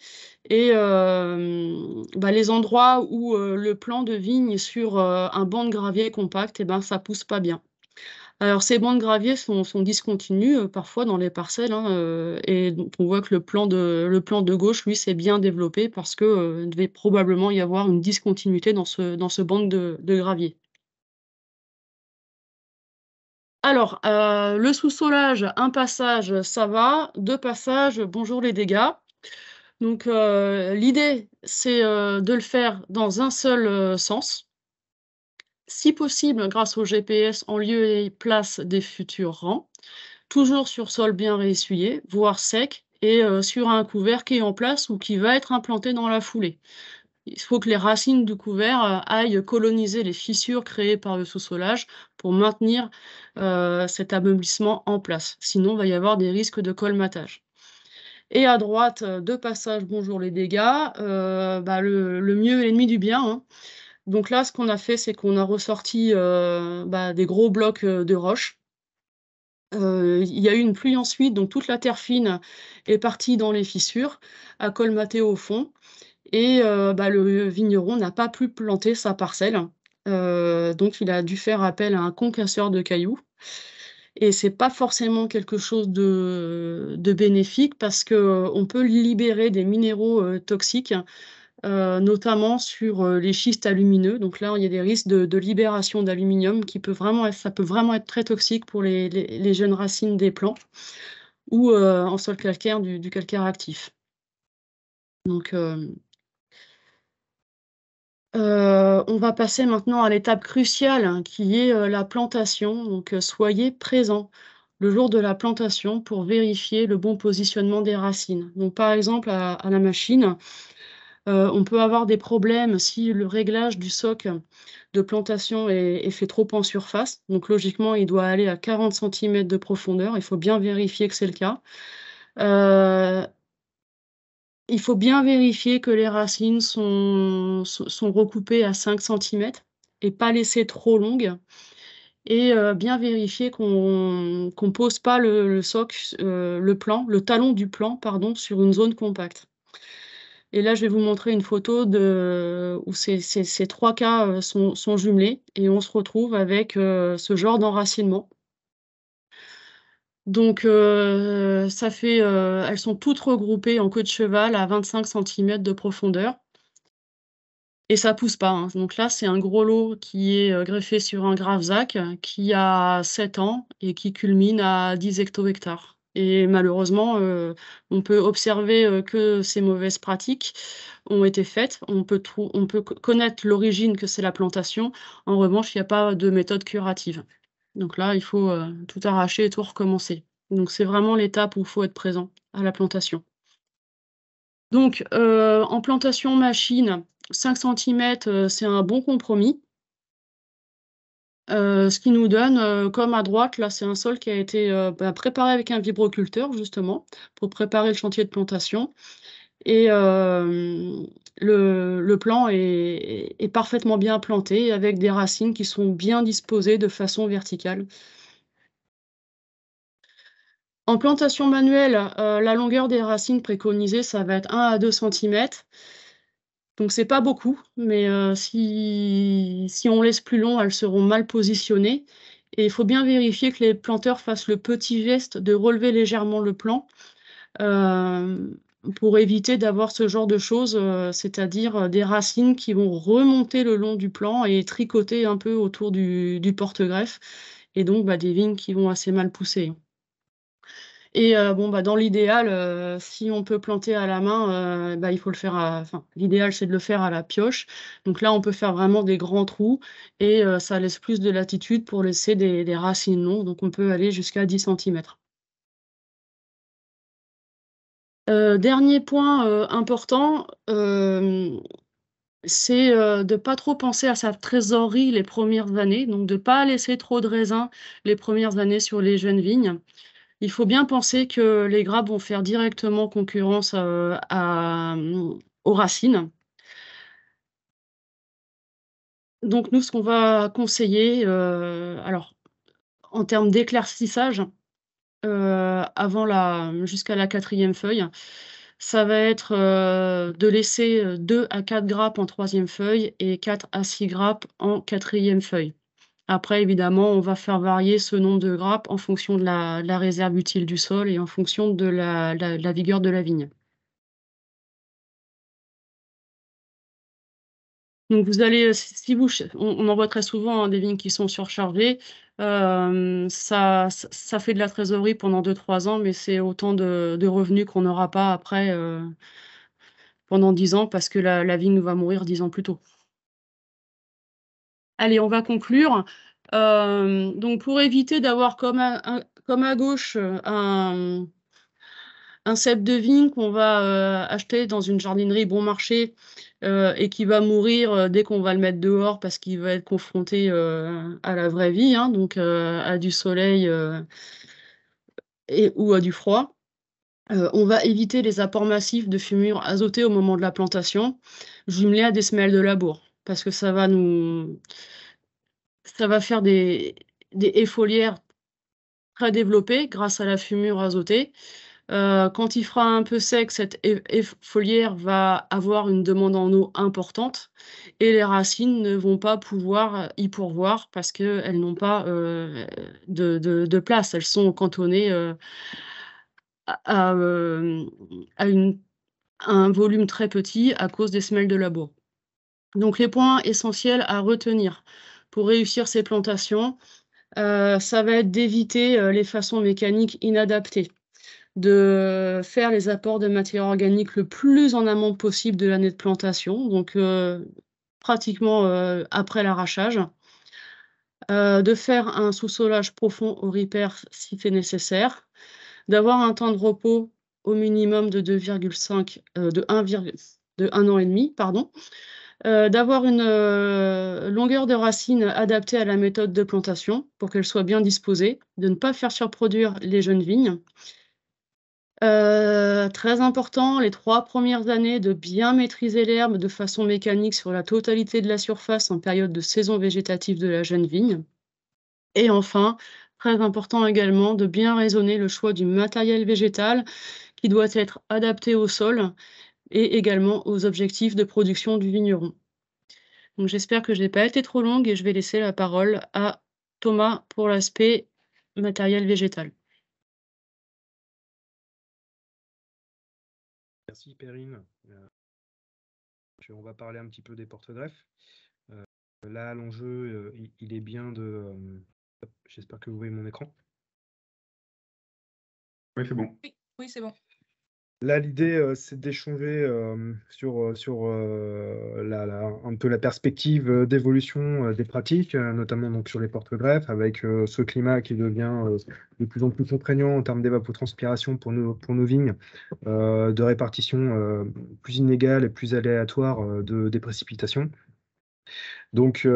et les endroits où, le plant de vigne est sur, un banc de gravier compact et ben, ça pousse pas bien. Alors ces bancs de gravier sont discontinus, parfois dans les parcelles, hein, et donc on voit que le plan de gauche, lui, s'est bien développé parce que, il devait probablement y avoir une discontinuité dans ce banc de gravier. Alors, le sous-solage, un passage, ça va. 2 passages, bonjour les dégâts. Donc, l'idée, c'est, de le faire dans un seul, sens. Si possible, grâce au GPS en lieu et place des futurs rangs. Toujours sur sol bien réessuyé, voire sec et sur un couvert qui est en place ou qui va être implanté dans la foulée. Il faut que les racines du couvert, aillent coloniser les fissures créées par le sous-solage pour maintenir, cet ameublissement en place. Sinon, il va y avoir des risques de colmatage. Et à droite, 2 passages, bonjour les dégâts, le mieux est l'ennemi du bien, hein. Donc là, ce qu'on a fait, c'est qu'on a ressorti, des gros blocs, de roches. Il y a eu une pluie ensuite, donc toute la terre fine est partie dans les fissures, a colmaté au fond et le vigneron n'a pas pu planter sa parcelle. Donc il a dû faire appel à un concasseur de cailloux et c'est pas forcément quelque chose de bénéfique parce qu'on peut libérer des minéraux, toxiques, notamment sur, les schistes alumineux. Donc là, il y a des risques de libération d'aluminium qui peut vraiment être très toxique pour les jeunes racines des plants ou, en sol calcaire, du calcaire actif. Donc, on va passer maintenant à l'étape cruciale, hein, qui est, la plantation. Donc, soyez présents le jour de la plantation pour vérifier le bon positionnement des racines. Donc, par exemple, à la machine, on peut avoir des problèmes si le réglage du soc de plantation est fait trop en surface. Donc logiquement, il doit aller à 40 centimètres de profondeur. Il faut bien vérifier que c'est le cas. Heu, il faut bien vérifier que les racines sont recoupées à 5 centimètres et pas laissées trop longues et bien vérifier qu'on pose pas le soc, le talon du plant, pardon, sur une zone compacte. Et là, je vais vous montrer une photo où ces 3 cas, sont jumelés et on se retrouve avec, ce genre d'enracinement. Donc elles sont toutes regroupées en queue de cheval à 25 centimètres de profondeur et ça pousse pas, hein. Donc là, c'est un gros lot qui est, greffé sur un Gravzac qui a 7 ans et qui culmine à 10 hecto-hectares et malheureusement, on peut observer, que ces mauvaises pratiques ont été faites. On peut connaître l'origine, que c'est la plantation. En revanche, il y a pas de méthode curative. Donc là, il faut, tout arracher et tout recommencer. Donc c'est vraiment l'étape où il faut être présent à la plantation. Donc, en plantation machine, 5 centimètres, c'est un bon compromis. Ce qui nous donne, comme à droite, là, c'est un sol qui a été préparé avec un vibroculteur, justement, pour préparer le chantier de plantation. Et le plan est parfaitement bien planté, avec des racines qui sont bien disposées de façon verticale. En plantation manuelle, la longueur des racines préconisées, ça va être 1 à 2 cm. Donc c'est pas beaucoup, mais si on laisse plus long, elles seront mal positionnées. Et il faut bien vérifier que les planteurs fassent le petit geste de relever légèrement le plan, pour éviter d'avoir ce genre de choses, c'est-à-dire des racines qui vont remonter le long du plan et tricoter un peu autour du porte-greffe, et donc des vignes qui vont assez mal pousser. Et dans l'idéal, si on peut planter à la main, il faut le faire l'idéal, c'est de le faire à la pioche. Donc là, on peut faire vraiment des grands trous, et ça laisse plus de latitude pour laisser des racines longues, donc on peut aller jusqu'à 10 cm. Dernier point, important, c'est, de pas trop penser à sa trésorerie les premières années, donc de pas laisser trop de raisins les premières années sur les jeunes vignes. Il faut bien penser que les grappes vont faire directement concurrence, aux racines. Donc nous, ce qu'on va conseiller, alors en termes d'éclaircissage, jusqu'à la 4e feuille, ça va être, de laisser, 2 à 4 grappes en 3e feuille et 4 à 6 grappes en 4e feuille. Après, évidemment, on va faire varier ce nombre de grappes en fonction de la réserve utile du sol et en fonction de la vigueur de la vigne. Donc vous allez, si vous ch on en voit très souvent, hein, des vignes qui sont surchargées, ça fait de la trésorerie pendant 2-3 ans, mais c'est autant de revenus qu'on n'aura pas après, pendant 10 ans, parce que la vigne va mourir 10 ans plus tôt. Allez, on va conclure. Donc pour éviter d'avoir comme à gauche, un cep de vigne qu'on va acheter dans une jardinerie bon marché, et qui va mourir dès qu'on va le mettre dehors, parce qu'il va être confronté à la vraie vie, hein, donc à du soleil ou à du froid. On va éviter les apports massifs de fumure azotée au moment de la plantation, jumelés à des semelles de labour, parce que ça va faire des haies foliaires très développées grâce à la fumure azotée. Quand il fera un peu sec, cette haie foliaire va avoir une demande en eau importante, et les racines ne vont pas pouvoir y pourvoir, parce qu'elles n'ont pas de place. Elles sont cantonnées à, à un volume très petit à cause des semelles de labour. Donc les points essentiels à retenir pour réussir ces plantations, ça va être d'éviter les façons mécaniques inadaptées, de faire les apports de matière organique le plus en amont possible de l'année de plantation, donc pratiquement après l'arrachage, de faire un sous-solage profond au ripère si c'est nécessaire, d'avoir un temps de repos au minimum de 2,5, de 1 an et demi, pardon, d'avoir une longueur de racine adaptée à la méthode de plantation pour qu'elle soit bien disposée, de ne pas faire surproduire les jeunes vignes. Très important, les 3 premières années, de bien maîtriser l'herbe de façon mécanique sur la totalité de la surface en période de saison végétative de la jeune vigne. Et enfin, très important également, de bien raisonner le choix du matériel végétal qui doit être adapté au sol et également aux objectifs de production du vigneron. Donc j'espère que je n'ai pas été trop longue, et je vais laisser la parole à Thomas pour l'aspect matériel végétal. Merci Perrine. On va parler un petit peu des porte-greffes. Là, l'enjeu, il est bien de... j'espère que vous voyez mon écran. Oui, c'est bon. Oui, c'est bon. Là, l'idée, c'est d'échanger sur un peu la perspective d'évolution des pratiques, notamment donc sur les porte-greffes, avec ce climat qui devient de plus en plus contraignant en termes d'évapotranspiration pour nos vignes, de répartition plus inégale et plus aléatoire des précipitations. Donc,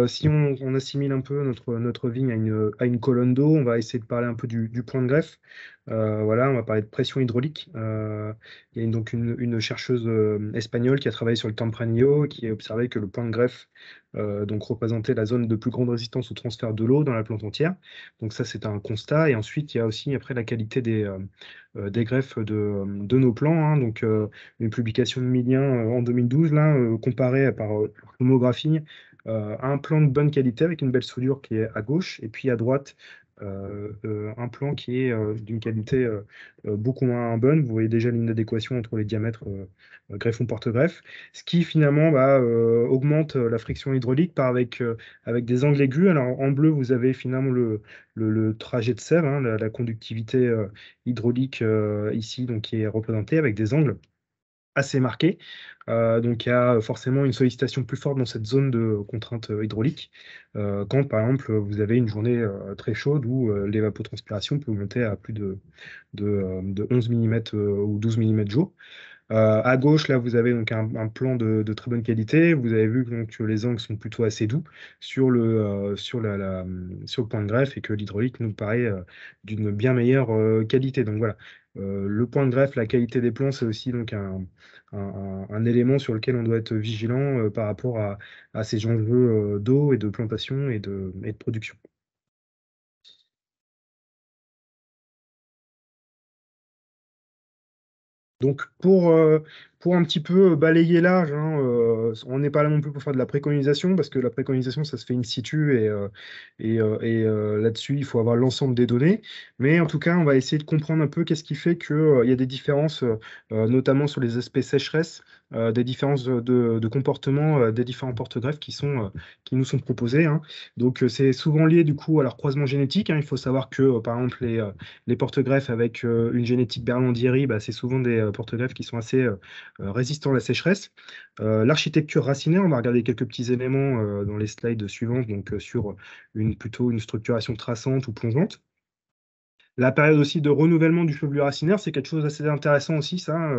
si on assimile un peu notre vigne à une colonne d'eau, on va essayer de parler un peu du point de greffe. Voilà, on va parler de pression hydraulique. Il y a donc une chercheuse espagnole qui a travaillé sur le Tempranillo, qui a observé que le point de greffe donc représentait la zone de plus grande résistance au transfert de l'eau dans la plante entière. Donc ça, c'est un constat. Et ensuite, il y a aussi après la qualité des greffes de nos plants, hein. Donc, une publication de Millien en 2012, là, comparée par tomographie un plan de bonne qualité avec une belle soudure qui est à gauche, et puis à droite, un plan qui est d'une qualité beaucoup moins bonne. Vous voyez déjà l'inadéquation entre les diamètres greffon-porte-greffe, ce qui finalement augmente la friction hydraulique avec des angles aigus. Alors en bleu, vous avez finalement le trajet de sève, hein, la conductivité hydraulique ici, donc, qui est représentée avec des angles assez marqué. Donc il y a forcément une sollicitation plus forte dans cette zone de contrainte hydraulique. Quand par exemple vous avez une journée très chaude où l'évapotranspiration peut monter à plus de 11 mm ou 12 mm jour. À gauche, là, vous avez donc un plan de très bonne qualité. Vous avez vu donc, que les angles sont plutôt assez doux sur le point de greffe et que l'hydraulique nous paraît d'une bien meilleure qualité. Donc voilà. Le point de greffe, la qualité des plans, c'est aussi donc un élément sur lequel on doit être vigilant par rapport à ces enjeux d'eau et de plantation et de production. Donc, pour un petit peu balayer large, hein, on n'est pas là non plus pour faire de la préconisation, parce que la préconisation, ça se fait in situ, et là-dessus, il faut avoir l'ensemble des données. Mais en tout cas, on va essayer de comprendre un peu qu'est-ce qui fait qu'il y a des différences, notamment sur les aspects sécheresse, des différences de comportement des différents porte-greffes qui nous sont proposés, hein. Donc, c'est souvent lié du coup à leur croisement génétique, hein. Il faut savoir que, par exemple, les porte-greffes avec une génétique Berlandieri, c'est souvent des porte-greffes qui sont assez résistants à la sécheresse. L'architecture racinaire, on va regarder quelques petits éléments dans les slides suivantes, donc sur plutôt une structuration traçante ou plongeante. La période aussi de renouvellement du chevelu racinaire, c'est quelque chose d'assez intéressant aussi, ça,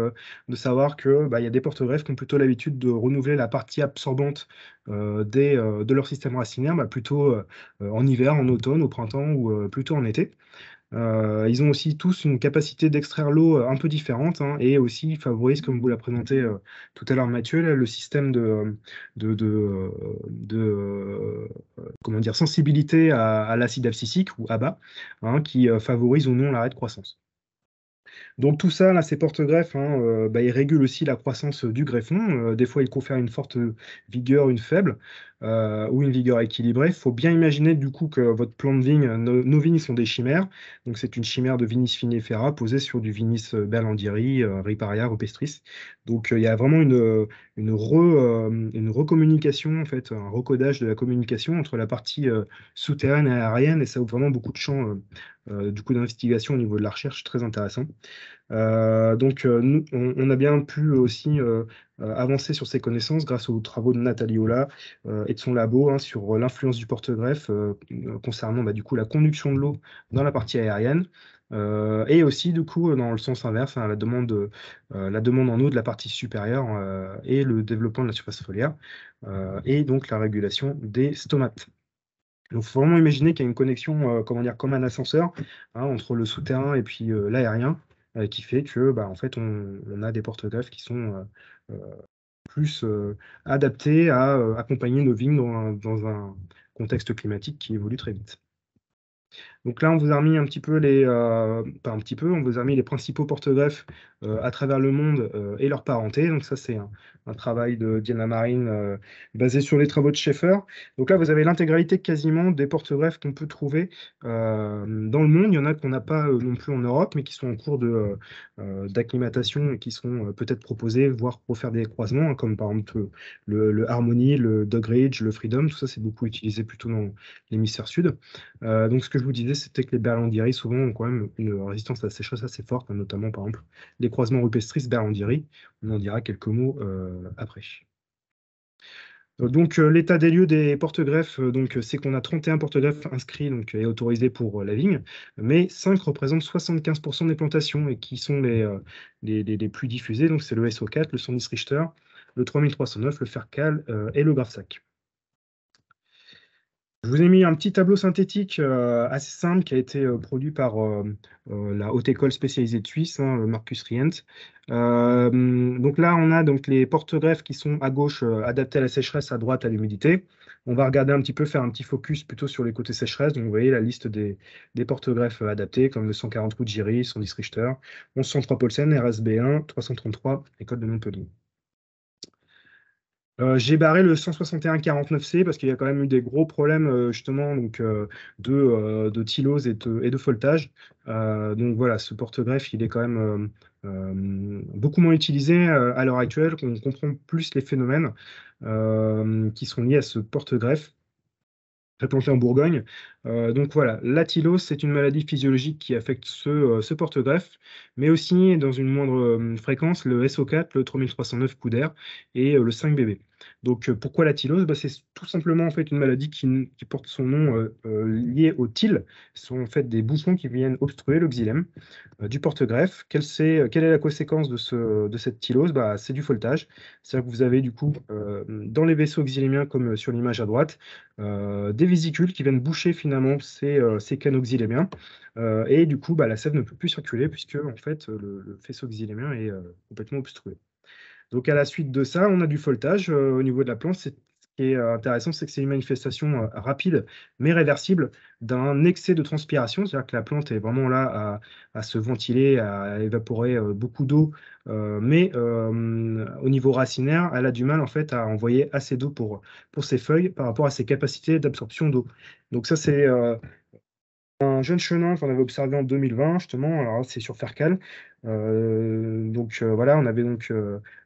de savoir que il y a des porte-greffes qui ont plutôt l'habitude de renouveler la partie absorbante de leur système racinaire, plutôt en hiver, en automne, au printemps ou plutôt en été. Ils ont aussi tous une capacité d'extraire l'eau un peu différente, hein, et aussi ils favorisent, comme vous l'a présenté tout à l'heure Mathieu, là, le système comment dire, sensibilité à l'acide abscisique ou ABA, hein, qui favorise ou non l'arrêt de croissance. Donc tout ça, là, ces porte-greffes, hein, ils régulent aussi la croissance du greffon. Des fois, ils confèrent une forte vigueur, une faible, ou une vigueur équilibrée. Il faut bien imaginer du coup que votre plan de vigne, nos vignes sont des chimères. Donc c'est une chimère de Vinis finifera posée sur du Vinis berlandieri, riparia, rupestris. Donc il y a vraiment une recommunication, en fait, un recodage de la communication entre la partie souterraine et aérienne, et ça ouvre vraiment beaucoup de champs du coup d'investigation au niveau de la recherche, très intéressant. Donc, nous, on a bien pu aussi avancer sur ces connaissances grâce aux travaux de Nathalie Ola et de son labo, hein, sur l'influence du porte-greffe concernant du coup la conduction de l'eau dans la partie aérienne. Et aussi, du coup, dans le sens inverse, hein, la demande en eau de la partie supérieure et le développement de la surface foliaire, et donc la régulation des stomates. Donc, il faut vraiment imaginer qu'il y a une connexion, comment dire, comme un ascenseur, hein, entre le souterrain et puis l'aérien, qui fait que, en fait, on a des porte-greffes qui sont plus adaptés à accompagner nos vignes dans un contexte climatique qui évolue très vite. Donc là, on vous a remis un petit peu pas un petit peu, on vous a remis les principaux porte-greffes à travers le monde et leur parenté. Donc ça, c'est un travail de Diana Marine basé sur les travaux de Schaeffer. Donc là, vous avez l'intégralité quasiment des porte-greffes qu'on peut trouver dans le monde. Il y en a qu'on n'a pas non plus en Europe, mais qui sont en cours d'acclimatation et qui seront peut-être proposés, voire pour faire des croisements, hein, comme par exemple le Harmony, le Dog Ridge, le Freedom. Tout ça, c'est beaucoup utilisé plutôt dans l'hémisphère sud. Donc, ce que je vous disais, c'était que les berlandieri, souvent, ont quand même une résistance à la sécheresse assez forte, hein, notamment, par exemple, les croisements rupestris-berlandieri. On en dira quelques mots après. Donc, l'état des lieux des porte-greffes, c'est qu'on a 31 porte-greffes inscrits et autorisés pour la vigne, mais 5 représentent 75% des plantations et qui sont les plus diffusés. Donc, c'est le SO4, le 110 Richter, le 3309, le Fercal et le Grafsac. Je vous ai mis un petit tableau synthétique assez simple qui a été produit par la Haute École spécialisée de Suisse, hein, Marcus Rient. Donc là, on a donc les porte-greffes qui sont à gauche adaptés à la sécheresse, à droite à l'humidité. On va regarder un petit peu, faire un petit focus plutôt sur les côtés sécheresse. Donc vous voyez la liste des porte-greffes adaptés, comme le 140 Ruggieri, 110 Richter, 1103 Paulsen, RSB1, 333 École de Montpellier. J'ai barré le 161-49C parce qu'il y a quand même eu des gros problèmes justement donc, de tylose et de faultage. Donc voilà, ce porte-greffe, il est quand même beaucoup moins utilisé à l'heure actuelle, qu'on comprend plus les phénomènes qui sont liés à ce porte-greffe implanté en Bourgogne. Donc voilà, la tylose, c'est une maladie physiologique qui affecte ce porte-greffe, mais aussi dans une moindre fréquence, le SO4, le 3309 coup d'air et le 5BB. Donc pourquoi la tylose? Bah, c'est tout simplement en fait une maladie qui porte son nom lié au tyle. Ce sont en fait des bouchons qui viennent obstruer le xylème du porte-greffe. Quelle est la conséquence de cette tylose? Bah, c'est du faultage. C'est-à-dire que vous avez du coup dans les vaisseaux xylémiens, comme sur l'image à droite, des vésicules qui viennent boucher finalement ces canaux xylémiens. Et du coup, bah, la sève ne peut plus circuler puisque en fait, le faisceau xylémien est complètement obstrué. Donc à la suite de ça, on a du faultage au niveau de la plante. Ce qui est intéressant, c'est que c'est une manifestation rapide mais réversible d'un excès de transpiration. C'est-à-dire que la plante est vraiment là à se ventiler, à évaporer beaucoup d'eau, mais au niveau racinaire, elle a du mal en fait à envoyer assez d'eau pour ses feuilles par rapport à ses capacités d'absorption d'eau. Donc ça, c'est un jeune chenin qu'on avait observé en 2020, justement. Alors là, c'est sur Fercal. Donc voilà, on avait donc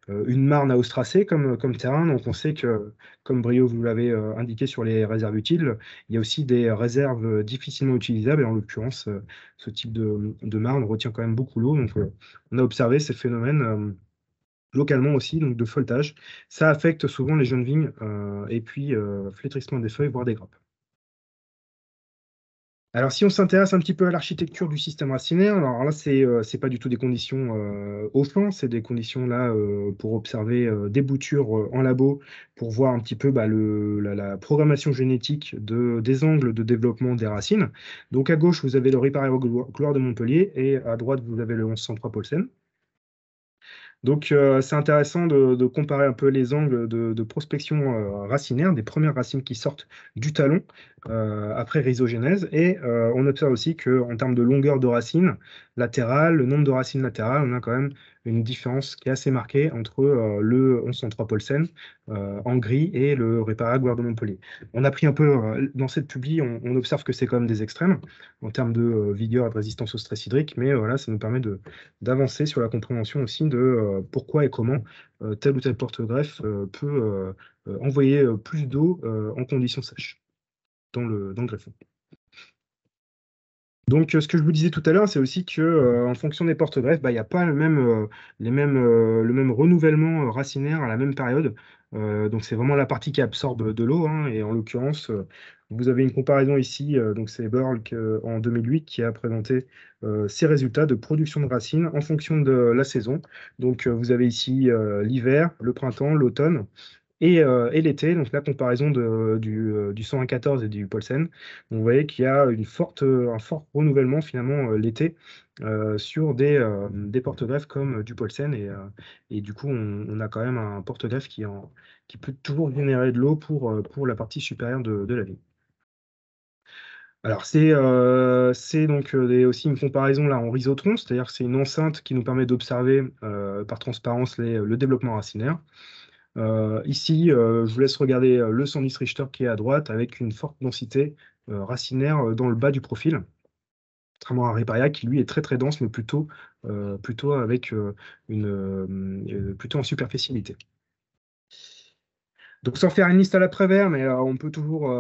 une marne à ostracer comme terrain. Donc on sait que, comme Brio vous l'avez indiqué sur les réserves utiles, il y a aussi des réserves difficilement utilisables. Et en l'occurrence, ce type de marne retient quand même beaucoup l'eau. Donc on a observé ces phénomènes localement aussi, donc de feuilletage. Ça affecte souvent les jeunes vignes et puis flétrissement des feuilles, voire des grappes. Alors, si on s'intéresse un petit peu à l'architecture du système racinaire, alors là, c'est pas du tout des conditions au champ, c'est des conditions là pour observer des boutures en labo, pour voir un petit peu bah, la programmation génétique des angles de développement des racines. Donc, à gauche, vous avez le Riparia Gloire de Montpellier et à droite, vous avez le 1103 Paulsen. Donc, c'est intéressant de comparer un peu les angles de prospection racinaire, des premières racines qui sortent du talon après rhizogénèse. Et on observe aussi qu'en termes de longueur de racines latérales, le nombre de racines latérales, on a quand même une différence qui est assez marquée entre le 1103 Paulsen en gris et le Riparia Gloire de Montpellier. On a pris un peu, dans cette publi, on observe que c'est quand même des extrêmes en termes de vigueur et de résistance au stress hydrique, mais voilà, ça nous permet d'avancer sur la compréhension aussi de pourquoi et comment tel ou tel porte-greffe peut envoyer plus d'eau en conditions sèches dans le greffon. Donc, ce que je vous disais tout à l'heure, c'est aussi que, en fonction des porte-greffes, bah, il n'y a pas le même renouvellement racinaire à la même période. Donc, c'est vraiment la partie qui absorbe de l'eau, hein, et en l'occurrence, vous avez une comparaison ici, donc c'est Burl en 2008 qui a présenté ses résultats de production de racines en fonction de la saison. Donc, vous avez ici l'hiver, le printemps, l'automne. Et l'été, donc la comparaison du 114 et du Paulsen, vous voyez qu'il y a un fort renouvellement finalement l'été sur des porte-greffes comme du Paulsen. Et du coup, on a quand même un porte-greffe qui peut toujours générer de l'eau pour la partie supérieure de la vigne. Alors, c'est donc aussi une comparaison là en rhizotron, c'est-à-dire que c'est une enceinte qui nous permet d'observer par transparence le développement racinaire. Ici, je vous laisse regarder le 110 Richter qui est à droite avec une forte densité racinaire dans le bas du profil, contrairement à un Riparia qui lui est très très dense, mais plutôt avec plutôt en superficialité. Donc sans faire une liste à l'après-vert, mais on peut toujours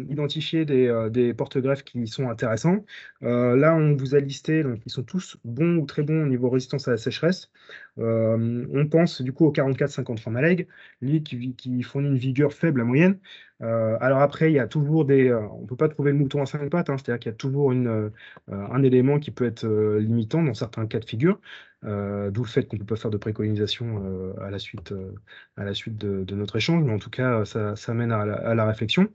identifier des porte-greffes qui sont intéressants. Là, on vous a listé, donc ils sont tous bons ou très bons au niveau résistance à la sécheresse. On pense du coup au 44-53 Maleg, lui qui fournit une vigueur faible à moyenne. Alors après, il y a toujours on ne peut pas trouver le mouton à cinq pattes, hein, c'est-à-dire qu'il y a toujours un élément qui peut être limitant dans certains cas de figure, d'où le fait qu'on ne peut pas faire de préconisation à la suite de notre échange, mais en tout cas, ça mène à la réflexion.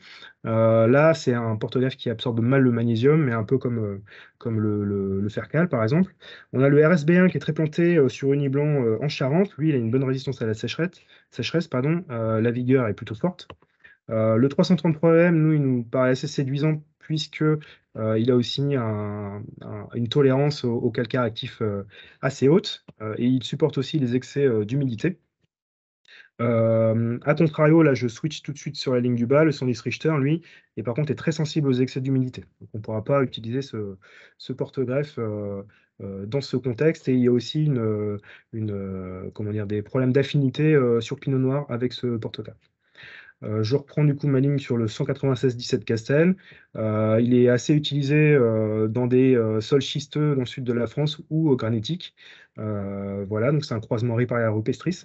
Là, c'est un porte-greffe qui absorbe mal le magnésium, mais un peu comme le fer-cal, par exemple. On a le RSB1 qui est très planté sur Uniblanc en Charente. Lui, il a une bonne résistance à la sécheresse, pardon. La vigueur est plutôt forte. Le 333M, nous, il nous paraît assez séduisant puisque il a aussi une tolérance au calcaire actif assez haute et il supporte aussi les excès d'humidité. À contrario, là, je switch tout de suite sur la ligne du bas. Le Sandis Richter, lui, et par contre, est très sensible aux excès d'humidité. Donc, on ne pourra pas utiliser ce porte-greffe dans ce contexte. Et il y a aussi comment dire, des problèmes d'affinité sur Pinot Noir avec ce porte-greffe. Je reprends du coup ma ligne sur le 196-17 Castel. Il est assez utilisé dans des sols schisteux dans le sud de la France ou granitiques. Voilà, donc c'est un croisement Riparia rupestris.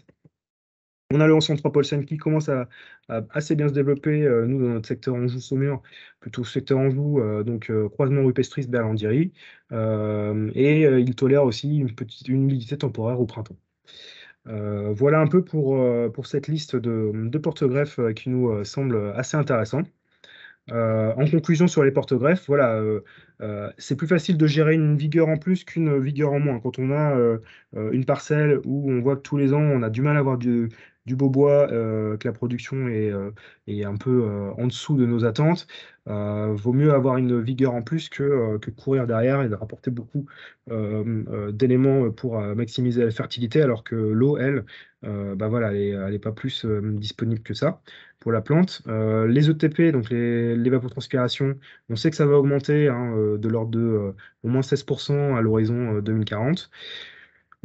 On a le 103 Paulsen qui commence à assez bien se développer, nous, dans notre secteur Anjou-Saumur, plutôt secteur Anjou, donc croisement rupestris Berlandieri. Et il tolère aussi une humidité temporaire au printemps. Voilà un peu pour cette liste de porte-greffes qui nous semble assez intéressant. En conclusion sur les porte-greffes, voilà, c'est plus facile de gérer une vigueur en plus qu'une vigueur en moins. Quand on a une parcelle où on voit que tous les ans on a du mal à avoir du beau bois, que la production est un peu en dessous de nos attentes, vaut mieux avoir une vigueur en plus que courir derrière et de rapporter beaucoup d'éléments pour maximiser la fertilité, alors que l'eau, elle, bah voilà, elle est pas plus disponible que ça pour la plante. Les ETP, donc l'évapotranspiration, on sait que ça va augmenter hein, de l'ordre de au moins 16% à l'horizon 2040.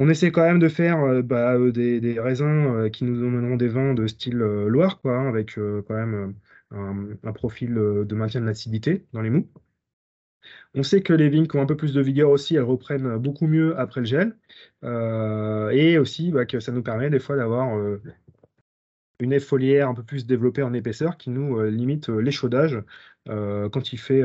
On essaie quand même de faire des raisins qui nous emmèneront des vins de style Loire, quoi, hein, avec quand même un profil de maintien de l'acidité dans les mous. On sait que les vignes qui ont un peu plus de vigueur aussi, elles reprennent beaucoup mieux après le gel. Et aussi que ça nous permet des fois d'avoir une aie foliaire un peu plus développée en épaisseur qui nous limite l'échaudage quand il fait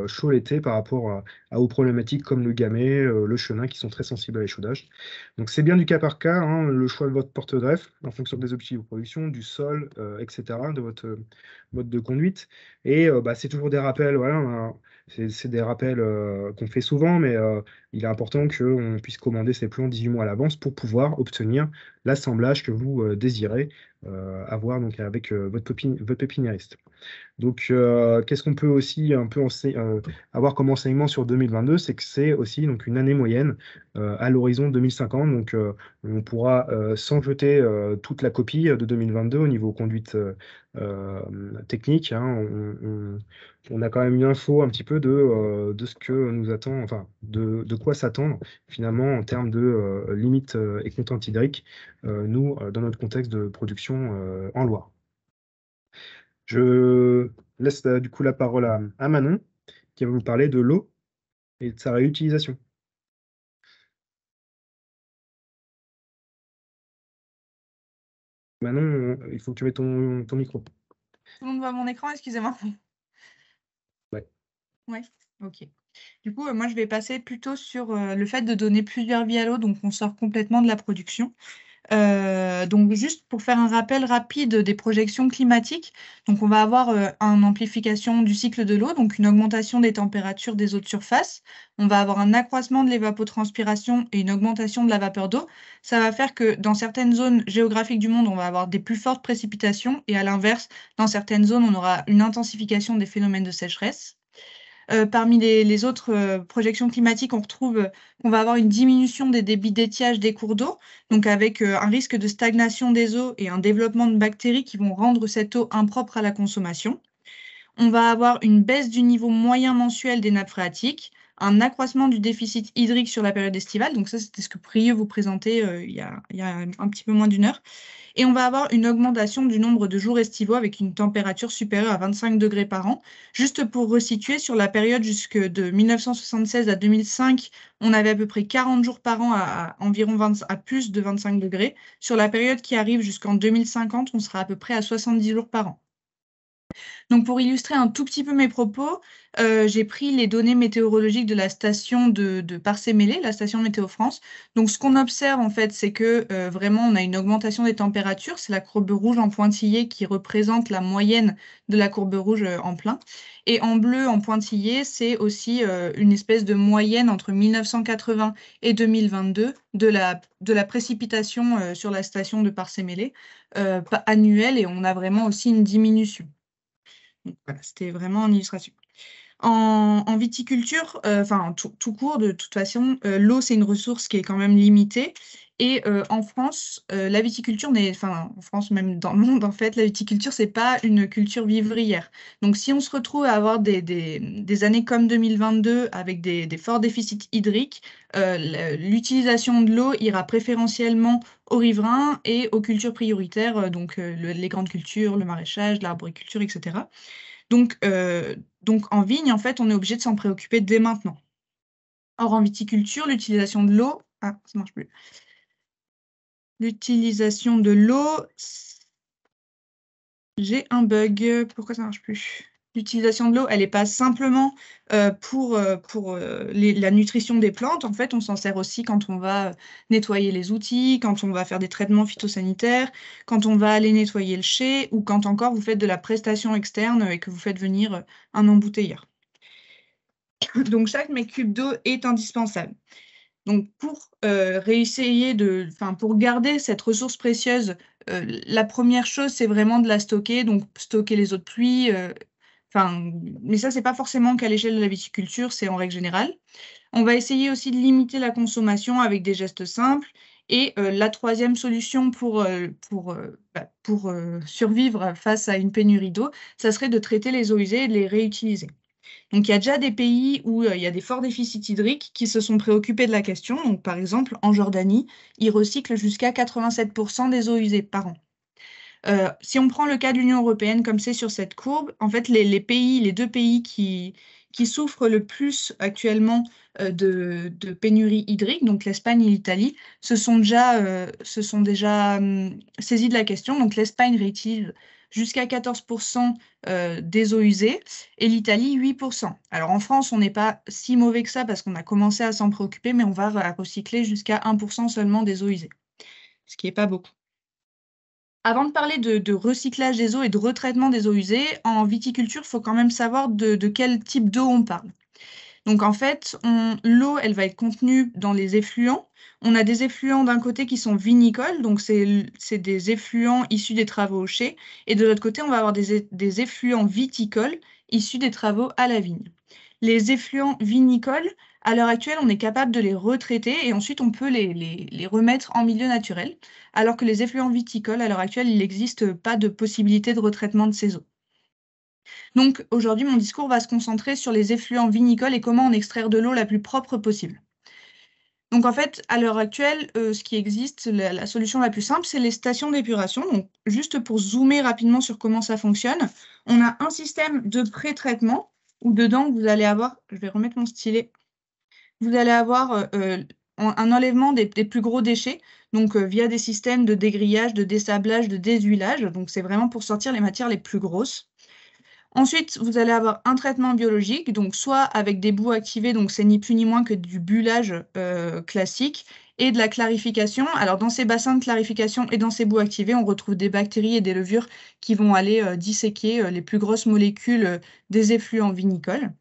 chaud l'été par rapport aux problématiques comme le gamay, le chenin qui sont très sensibles à l'échaudage. Donc c'est bien du cas par cas, hein, le choix de votre porte-greffe en fonction des objectifs de production, du sol, etc., de votre mode de conduite. Et c'est toujours des rappels, voilà, c'est des rappels qu'on fait souvent, mais il est important qu'on puisse commander ces plants 18 mois à l'avance pour pouvoir obtenir l'assemblage que vous désirez avoir donc avec votre pépiniériste. Donc, qu'est-ce qu'on peut aussi un peu avoir comme enseignement sur 2022, c'est que c'est aussi donc une année moyenne à l'horizon 2050. Donc, on pourra sans jeter toute la copie de 2022 au niveau conduite technique. Hein, on a quand même une info un petit peu de ce que nous attend, enfin de quoi s'attendre finalement en termes de limites et contraintes hydriques, nous, dans notre contexte de production en Loire. Je laisse du coup la parole à Manon, qui va vous parler de l'eau et de sa réutilisation. Manon, il faut que tu mettes ton micro. Tout le monde voit mon écran, excusez-moi. Ouais. Ouais, ok. Du coup, moi, je vais passer plutôt sur le fait de donner plusieurs vies à l'eau, donc on sort complètement de la production. Donc, juste pour faire un rappel rapide des projections climatiques, donc on va avoir une amplification du cycle de l'eau, donc une augmentation des températures des eaux de surface. On va avoir un accroissement de l'évapotranspiration et une augmentation de la vapeur d'eau. Ça va faire que dans certaines zones géographiques du monde, on va avoir des plus fortes précipitations et à l'inverse, dans certaines zones, on aura une intensification des phénomènes de sécheresse. Parmi les autres projections climatiques, on retrouve qu'on va avoir une diminution des débits d'étiage des cours d'eau, donc avec un risque de stagnation des eaux et un développement de bactéries qui vont rendre cette eau impropre à la consommation. On va avoir une baisse du niveau moyen mensuel des nappes phréatiques, un accroissement du déficit hydrique sur la période estivale, donc ça c'était ce que Prieux vous présentait il y a un petit peu moins d'une heure. Et on va avoir une augmentation du nombre de jours estivaux avec une température supérieure à 25 degrés par an. Juste pour resituer, sur la période jusque de 1976 à 2005, on avait à peu près 40 jours par an à environ à plus de 25 degrés. Sur la période qui arrive jusqu'en 2050, on sera à peu près à 70 jours par an. Donc, pour illustrer un tout petit peu mes propos, j'ai pris les données météorologiques de la station de Parcé-Mélé, la station Météo France. Donc, ce qu'on observe, en fait, c'est que vraiment, on a une augmentation des températures. C'est la courbe rouge en pointillé qui représente la moyenne de la courbe rouge en plein. Et en bleu, en pointillé, c'est aussi une espèce de moyenne entre 1980 et 2022 de la précipitation sur la station de Parcé-Mélé annuelle. Et on a vraiment aussi une diminution. Donc, voilà, c'était vraiment en illustration. En viticulture, enfin tout court, de toute façon, l'eau, c'est une ressource qui est quand même limitée. Et en France, la viticulture enfin en France, même dans le monde, en fait, la viticulture, c'est pas une culture vivrière. Donc si on se retrouve à avoir des années comme 2022 avec des forts déficits hydriques, l'utilisation de l'eau ira préférentiellement aux riverains et aux cultures prioritaires, donc les grandes cultures, le maraîchage, l'arboriculture, etc. Donc, en vigne, en fait, on est obligé de s'en préoccuper dès maintenant. Or, en viticulture, l'utilisation de l'eau... Ah, ça marche plus. L'utilisation de l'eau... J'ai un bug. Pourquoi ça marche plus? L'utilisation de l'eau, elle n'est pas simplement pour la nutrition des plantes. En fait, on s'en sert aussi quand on va nettoyer les outils, quand on va faire des traitements phytosanitaires, quand on va aller nettoyer le chai, ou quand encore vous faites de la prestation externe et que vous faites venir un embouteilleur. Donc, chaque mètre cube d'eau est indispensable. Donc, pour pour garder cette ressource précieuse, la première chose, c'est vraiment de la stocker, donc stocker les eaux de pluie. Mais ça, c'est pas forcément qu'à l'échelle de la viticulture, c'est en règle générale. On va essayer aussi de limiter la consommation avec des gestes simples. Et la troisième solution pour survivre face à une pénurie d'eau, ça serait de traiter les eaux usées et de les réutiliser. Donc, il y a déjà des pays où il y a des forts déficits hydriques qui se sont préoccupés de la question. Donc, par exemple, en Jordanie, ils recyclent jusqu'à 87% des eaux usées par an. Si on prend le cas de l'Union européenne, comme c'est sur cette courbe, en fait, les deux pays qui souffrent le plus actuellement de pénurie hydrique, donc l'Espagne et l'Italie, se sont déjà saisis de la question. Donc, l'Espagne réutilise jusqu'à 14% des eaux usées et l'Italie 8%. Alors, en France, on n'est pas si mauvais que ça parce qu'on a commencé à s'en préoccuper, mais on va recycler jusqu'à 1% seulement des eaux usées, ce qui n'est pas beaucoup. Avant de parler de recyclage des eaux et de retraitement des eaux usées, en viticulture, il faut quand même savoir de quel type d'eau on parle. Donc en fait, l'eau, elle va être contenue dans les effluents. On a des effluents d'un côté qui sont vinicoles, donc c'est des effluents issus des travaux au chai, et de l'autre côté, on va avoir des effluents viticoles issus des travaux à la vigne. Les effluents vinicoles, à l'heure actuelle, on est capable de les retraiter et ensuite on peut les remettre en milieu naturel, alors que les effluents viticoles, à l'heure actuelle, il n'existe pas de possibilité de retraitement de ces eaux. Donc aujourd'hui, mon discours va se concentrer sur les effluents vinicoles et comment en extraire de l'eau la plus propre possible. Donc en fait, à l'heure actuelle, ce qui existe, la solution la plus simple, c'est les stations d'épuration. Donc juste pour zoomer rapidement sur comment ça fonctionne, on a un système de pré-traitement où dedans, vous allez avoir, je vais remettre mon stylet, vous allez avoir un enlèvement des plus gros déchets, donc via des systèmes de dégrillage, de dessablage, de déshuilage. Donc c'est vraiment pour sortir les matières les plus grosses. Ensuite, vous allez avoir un traitement biologique, donc soit avec des boues activées, donc c'est ni plus ni moins que du bullage classique, et de la clarification. Alors dans ces bassins de clarification et dans ces boues activées, on retrouve des bactéries et des levures qui vont aller disséquer les plus grosses molécules des effluents vinicoles.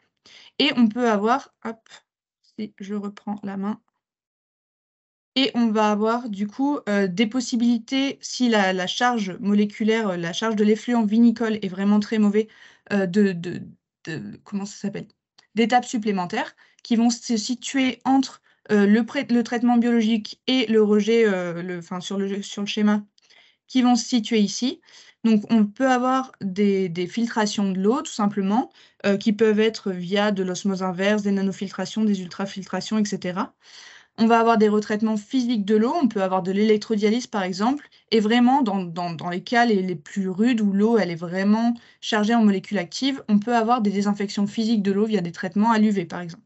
Et on peut avoir, hop, si je reprends la main, et on va avoir du coup des possibilités, si la charge moléculaire, la charge de l'effluent vinicole est vraiment très mauvais, comment ça s'appelle? D'étapes supplémentaires qui vont se situer entre le traitement biologique et le rejet sur le schéma, qui vont se situer ici. Donc, on peut avoir des filtrations de l'eau, tout simplement, qui peuvent être via de l'osmose inverse, des nanofiltrations, des ultrafiltrations, etc. On va avoir des retraitements physiques de l'eau, on peut avoir de l'électrodialyse par exemple, et vraiment dans les cas les plus rudes où l'eau elle est vraiment chargée en molécules actives, on peut avoir des désinfections physiques de l'eau via des traitements à l'UV par exemple.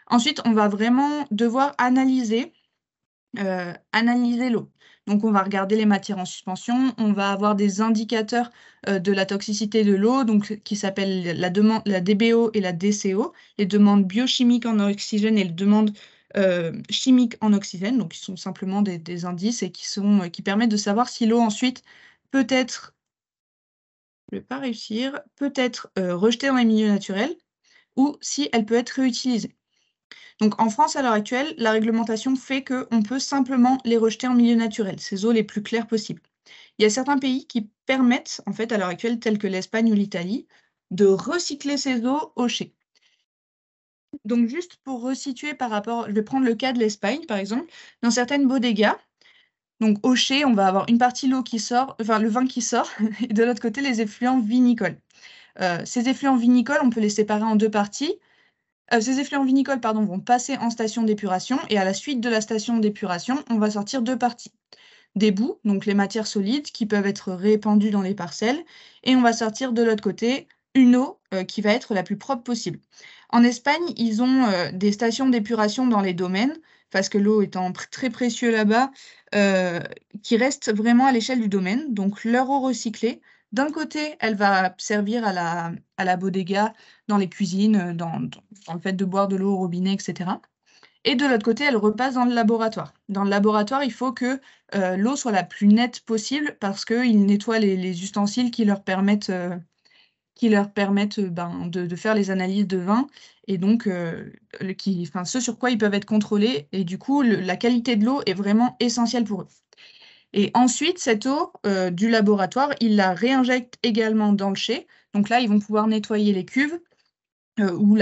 Ensuite, on va vraiment devoir analyser l'eau. Donc, on va regarder les matières en suspension, on va avoir des indicateurs de la toxicité de l'eau, donc qui s'appellent la DBO et la DCO, les demandes biochimiques en oxygène et les demandes chimiques en oxygène, donc qui sont simplement des indices et qui permettent de savoir si l'eau ensuite peut être, je ne vais pas réussir, peut être rejetée dans les milieux naturels ou si elle peut être réutilisée. Donc en France, à l'heure actuelle, la réglementation fait qu'on peut simplement les rejeter en milieu naturel, ces eaux les plus claires possibles. Il y a certains pays qui permettent, en fait, à l'heure actuelle, tels que l'Espagne ou l'Italie, de recycler ces eaux au chai. Donc juste pour resituer par rapport, je vais prendre le cas de l'Espagne, par exemple, dans certaines bodegas, donc au chai, on va avoir une partie l'eau qui sort, enfin le vin qui sort, et de l'autre côté, les effluents vinicoles. Ces effluents vinicoles, on peut les séparer en deux parties. Ces effluents vinicoles, pardon, vont passer en station d'épuration et à la suite de la station d'épuration, on va sortir deux parties. Des boues, donc les matières solides qui peuvent être répandues dans les parcelles, et on va sortir de l'autre côté une eau qui va être la plus propre possible. En Espagne, ils ont des stations d'épuration dans les domaines, parce que l'eau étant très précieux là-bas, qui restent vraiment à l'échelle du domaine. Donc leur eau recyclée, d'un côté, elle va servir à la bodega, dans les cuisines, dans le fait de boire de l'eau au robinet, etc. Et de l'autre côté, elle repasse dans le laboratoire. Dans le laboratoire, il faut que l'eau soit la plus nette possible parce qu'ils nettoient les ustensiles qui leur permettent de faire les analyses de vin et donc ce sur quoi ils peuvent être contrôlés. Et du coup, la qualité de l'eau est vraiment essentielle pour eux. Et ensuite, cette eau du laboratoire, ils la réinjectent également dans le chai. Donc là, ils vont pouvoir nettoyer les cuves ou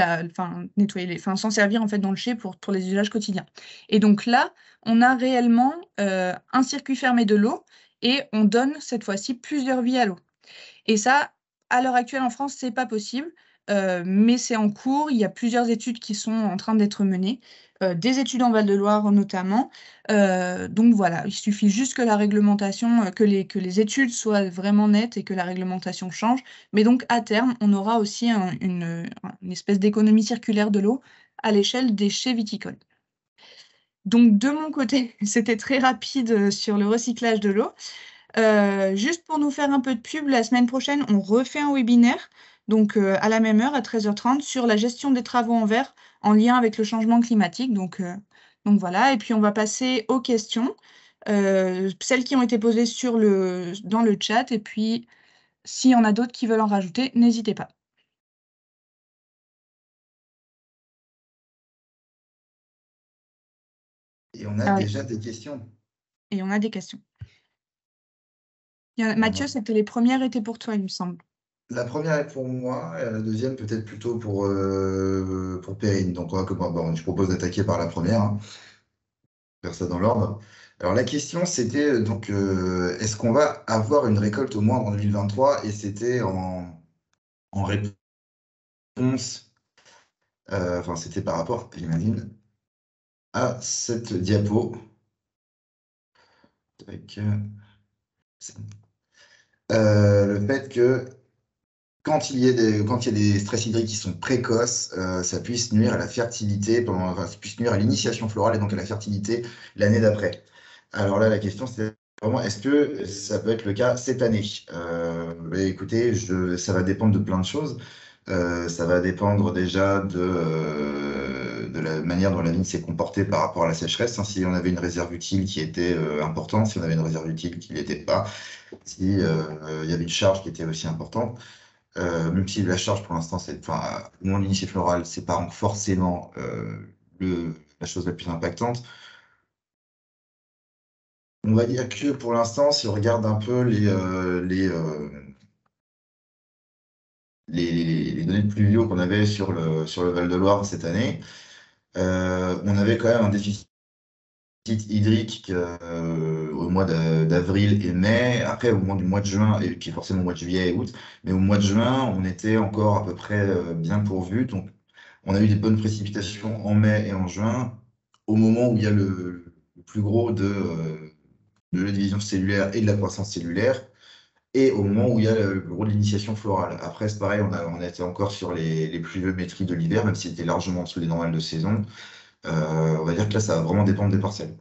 nettoyer s'en servir en fait dans le chai pour les usages quotidiens. Et donc là, on a réellement un circuit fermé de l'eau et on donne cette fois-ci plusieurs vies à l'eau. Et ça, à l'heure actuelle en France, c'est pas possible, mais c'est en cours. Il y a plusieurs études qui sont en train d'être menées, des études en Val-de-Loire notamment. Donc voilà, il suffit juste que la réglementation, que les études soient vraiment nettes et que la réglementation change. Mais donc à terme, on aura aussi une espèce d'économie circulaire de l'eau à l'échelle des chais viticoles. Donc de mon côté, c'était très rapide sur le recyclage de l'eau. Juste pour nous faire un peu de pub, la semaine prochaine, on refait un webinaire, donc à la même heure, à 13h30, sur la gestion des travaux en verre en lien avec le changement climatique. Donc voilà, et puis on va passer aux questions, celles qui ont été posées dans le chat, et puis s'il y en a d'autres qui veulent en rajouter, n'hésitez pas. Et on a déjà des questions. Et on a des questions. Mathieu, c'était les premières étaient pour toi, il me semble. La première est pour moi, et la deuxième peut-être plutôt pour Perrine. Donc je propose d'attaquer par la première, hein, faire ça dans l'ordre. Alors la question c'était donc est-ce qu'on va avoir une récolte au moindre en 2023? Et c'était en réponse, c'était par rapport, j'imagine, à cette diapo. Le fait que quand il y a des stress hydriques qui sont précoces, ça puisse nuire à la fertilité, ça puisse nuire à l'initiation florale et donc à la fertilité l'année d'après. Alors là, la question, c'est vraiment, est-ce que ça peut être le cas cette année? Écoutez, ça va dépendre de plein de choses. Ça va dépendre déjà de la manière dont la vigne s'est comportée par rapport à la sécheresse, hein, si on avait une réserve utile qui était importante, si on avait une réserve utile qui ne l'était pas, si il y avait une charge qui était aussi importante. Même si la charge pour l'instant, au moins l'initié floral, c'est pas forcément la chose la plus impactante. On va dire que pour l'instant, si on regarde un peu les données de pluviaux qu'on avait sur le Val-de-Loire cette année, on avait quand même un déficit hydrique au mois d'avril et mai. Après, au moment du mois de juin, et qui est forcément au mois de juillet et août, mais au mois de juin, on était encore à peu près bien pourvu. Donc, on a eu des bonnes précipitations en mai et en juin, au moment où il y a le plus gros de la division cellulaire et de la croissance cellulaire, et au moment où il y a le plus gros de l'initiation florale. Après, c'est pareil, on était encore sur les pluviométries de l'hiver, même si c'était largement en dessous des normales de saison. On va dire que là, ça va vraiment dépendre des parcelles.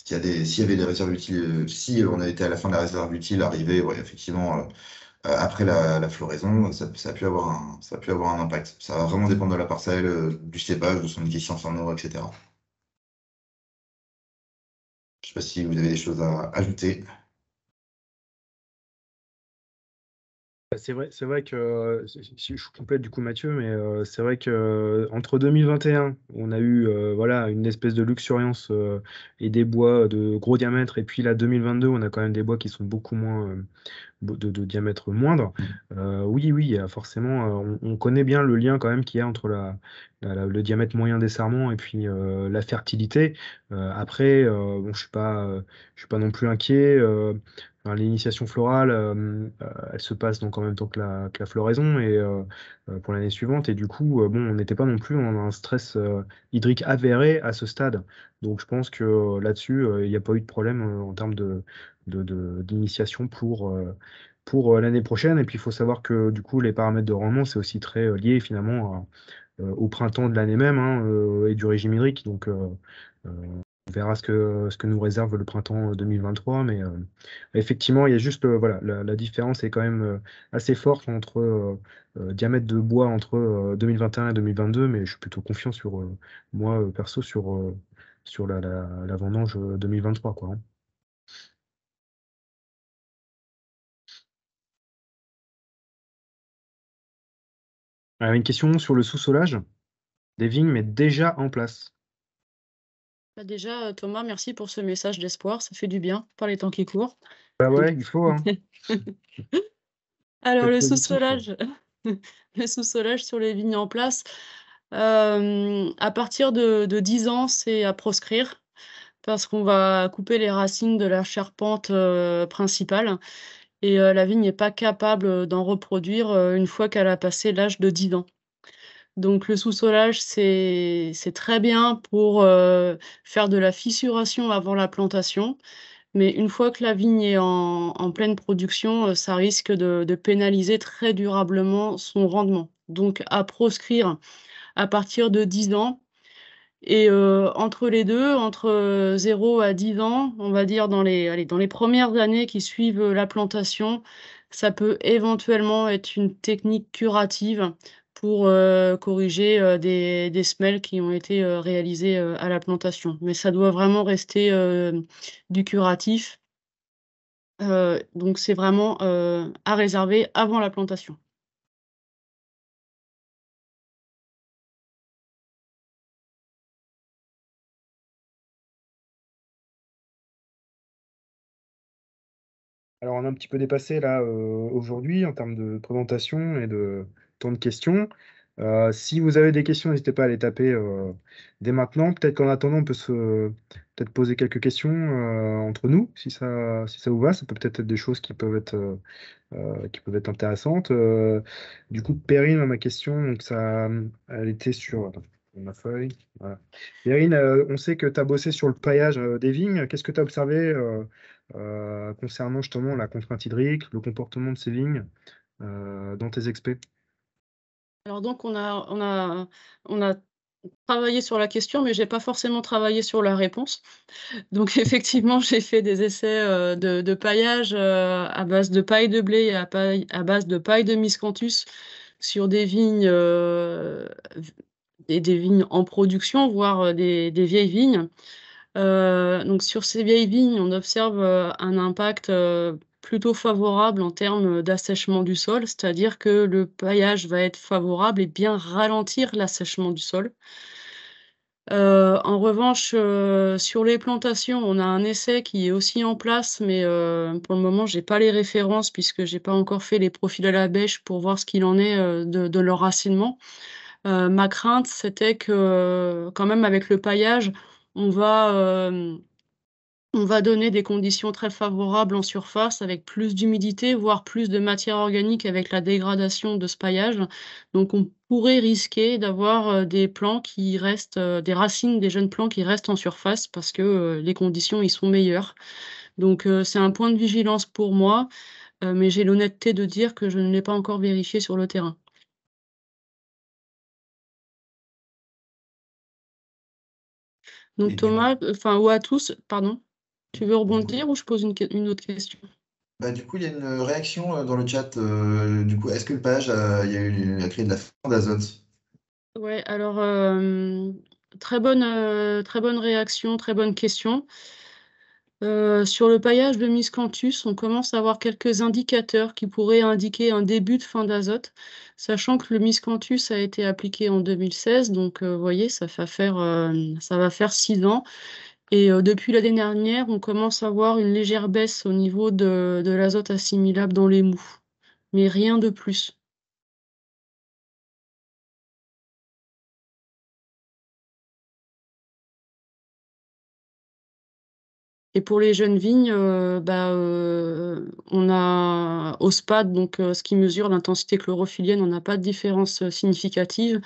S'il y avait des réserves utiles, si on a été à la fin de la réserve utile, arrivé, ouais, effectivement, après la floraison, ça a pu avoir ça a pu avoir un impact. Ça va vraiment dépendre de la parcelle, du cépage, de son efficience en eau, etc. Je sais pas si vous avez des choses à ajouter. C'est vrai que si je complète du coup Mathieu, mais c'est vrai que entre 2021, on a eu voilà une espèce de luxuriance et des bois de gros diamètre, et puis là 2022, on a quand même des bois qui sont beaucoup moins de diamètre moindre. Oui, oui, forcément, on connaît bien le lien quand même qu'il y a entre le diamètre moyen des sarments et puis la fertilité. Après, bon, je suis pas non plus inquiet. Enfin, l'initiation florale, elle se passe donc en même temps que la floraison et pour l'année suivante. Et du coup, bon, on n'était pas non plus en un stress hydrique avéré à ce stade. Donc je pense que là-dessus, il n'y a pas eu de problème en termes d'initiation pour l'année prochaine. Et puis il faut savoir que du coup, les paramètres de rendement, c'est aussi très lié finalement au printemps de l'année même, hein, et du régime hydrique. Donc on verra ce que nous réserve le printemps 2023. Mais effectivement, il y a juste voilà, la différence est quand même assez forte entre diamètre de bois entre 2021 et 2022, mais je suis plutôt confiant sur moi perso sur la vendange 2023, quoi, hein. Alors, une question sur le sous-solage des vignes, mais déjà en place. Bah, déjà, Thomas, merci pour ce message d'espoir. Ça fait du bien par les temps qui courent. Bah ouais, il faut, hein. Faut Alors, être le positif. sous-solage, le sous-solage sur les vignes en place, à partir de 10 ans, c'est à proscrire parce qu'on va couper les racines de la charpente principale et la vigne n'est pas capable d'en reproduire une fois qu'elle a passé l'âge de 10 ans. Donc le sous-solage, c'est très bien pour faire de la fissuration avant la plantation, mais une fois que la vigne est en pleine production, ça risque de pénaliser très durablement son rendement. Donc à proscrire à partir de 10 ans et entre les 2, entre 0 à 10 ans, on va dire dans les premières années qui suivent, la plantation, ça peut éventuellement être une technique curative pour, corriger, des semelles qui ont été, réalisées, à la plantation. Mais ça doit vraiment rester, du curatif. Donc c'est vraiment, à réserver avant la plantation. Alors, on a un petit peu dépassé là aujourd'hui en termes de présentation et de temps de questions. Si vous avez des questions, n'hésitez pas à les taper dès maintenant. Peut-être qu'en attendant, on peut peut-être poser quelques questions entre nous, si ça vous va. Ça peut peut-être être des choses qui peuvent être intéressantes. Du coup, Perrine, ma question, donc elle était sur attends, ma feuille. Voilà. Perrine, on sait que tu as bossé sur le paillage des vignes. Qu'est-ce que tu as observé concernant justement la contrainte hydrique, le comportement de ces vignes dans tes expés? Alors donc on a travaillé sur la question, mais j'ai pas forcément travaillé sur la réponse. Donc effectivement, j'ai fait des essais, de paillage, à base de paille de blé et à base de paille de miscanthus sur des vignes, des vignes en production, voire, des vieilles vignes. Donc sur ces vieilles vignes, on observe, un impact, plutôt favorable en termes d'assèchement du sol, c'est-à-dire que le paillage va être favorable et bien ralentir l'assèchement du sol. En revanche, sur les plantations, on a un essai qui est aussi en place, mais pour le moment, j'ai pas les références puisque j'ai pas encore fait les profils à la bêche pour voir ce qu'il en est, de leur racinement. Ma crainte, c'était que, quand même avec le paillage, on va, on va donner des conditions très favorables en surface avec plus d'humidité, voire plus de matière organique avec la dégradation de ce paillage. Donc on pourrait risquer d'avoir, des plants qui restent, des racines des jeunes plants qui restent en surface parce que, les conditions y sont meilleures. Donc c'est un point de vigilance pour moi, mais j'ai l'honnêteté de dire que je ne l'ai pas encore vérifié sur le terrain. Donc Et du coup, Thomas, enfin ou à tous, pardon? Tu veux rebondir ou je pose une autre question? Du coup, il y a une réaction dans le chat. Du coup, est-ce que le paillage a créé de la fonte d'azote? Ouais, alors très bonne réaction, très bonne question. Sur le paillage de Miscanthus, on commence à avoir quelques indicateurs qui pourraient indiquer un début de fin d'azote, sachant que le Miscanthus a été appliqué en 2016, donc vous voyez, ça va faire 6 ans. Et depuis l'année dernière, on commence à voir une légère baisse au niveau de l'azote assimilable dans les mous, mais rien de plus. Et pour les jeunes vignes, on a au SPAD, donc ce qui mesure l'intensité chlorophyllienne, on n'a pas de différence significative,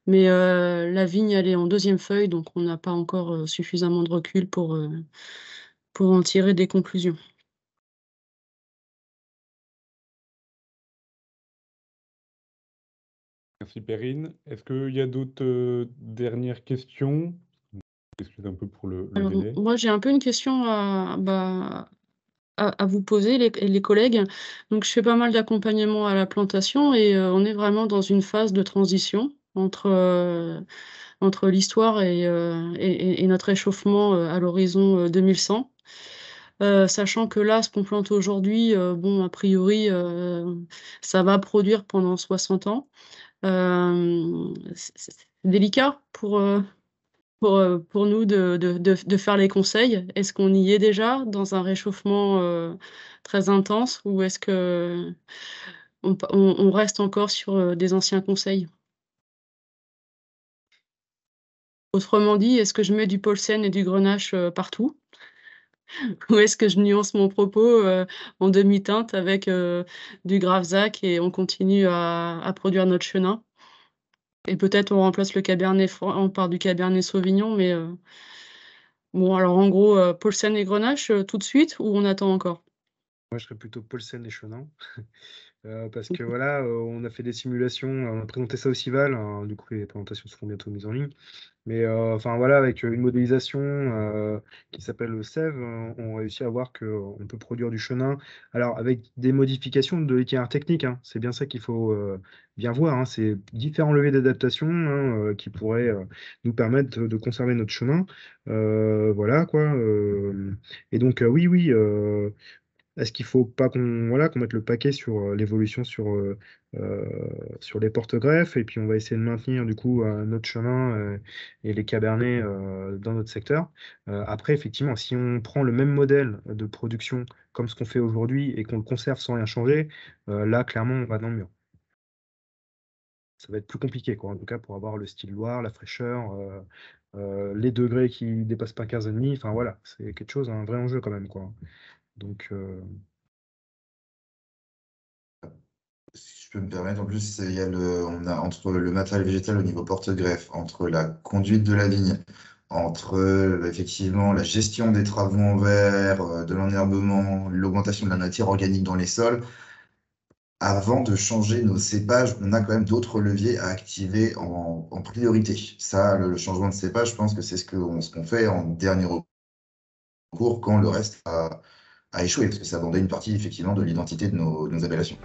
mais la vigne, elle est en 2e feuille, donc on n'a pas encore suffisamment de recul pour en tirer des conclusions. Merci Perrine. Est-ce qu'il y a d'autres dernières questions? Excusez un peu pour le Alors, délai. moi, j'ai un peu une question à vous poser, les collègues. Donc, je fais pas mal d'accompagnement à la plantation et on est vraiment dans une phase de transition entre l'histoire et notre réchauffement à l'horizon 2100. Sachant que là, ce qu'on plante aujourd'hui, bon, a priori, ça va produire pendant 60 ans. C'est délicat pour nous de faire les conseils. Est-ce qu'on y est déjà dans un réchauffement très intense ou est-ce que on reste encore sur des anciens conseils? Autrement dit, est-ce que je mets du Paulsen et du Grenache partout? Ou est-ce que je nuance mon propos en demi-teinte avec du Gravzac et on continue à produire notre chenin? Et peut-être on remplace le Cabernet Franc par du Cabernet Sauvignon, mais bon, alors en gros, Paulsen et Grenache tout de suite ou on attend encore? Moi, je serais plutôt Paulsen et Chenin. Parce que voilà, on a fait des simulations, on a présenté ça au Cival, hein, du coup les présentations seront bientôt mises en ligne. Mais enfin voilà, avec une modélisation qui s'appelle le SEV, on réussit à voir qu'on peut produire du chenin. Alors avec des modifications de l'itinéraire technique, hein, c'est bien ça qu'il faut bien voir, hein, c'est différents leviers d'adaptation hein, qui pourraient nous permettre de conserver notre chemin. Voilà quoi. Et donc oui, oui. Est-ce qu'il faut pas qu'on mette le paquet sur l'évolution sur les porte-greffes et puis on va essayer de maintenir du coup notre chemin et les cabernets dans notre secteur. Après, effectivement, si on prend le même modèle de production comme ce qu'on fait aujourd'hui et qu'on le conserve sans rien changer, là, clairement, on va dans le mur. Ça va être plus compliqué, quoi, en tout cas, pour avoir le style Loire, la fraîcheur, les degrés qui ne dépassent pas 15,5. Enfin voilà, c'est quelque chose, un vrai enjeu quand même, quoi. Donc, Si je peux me permettre, en plus, on a entre le matériel végétal au niveau porte-greffe, entre la conduite de la vigne, entre effectivement la gestion des travaux en verre, de l'enherbement, l'augmentation de la matière organique dans les sols, avant de changer nos cépages, on a quand même d'autres leviers à activer en priorité. Ça, le changement de cépage, je pense que c'est ce qu'on fait en dernier recours quand le reste a échoué, parce que ça abandonne une partie effectivement de l'identité de nos appellations.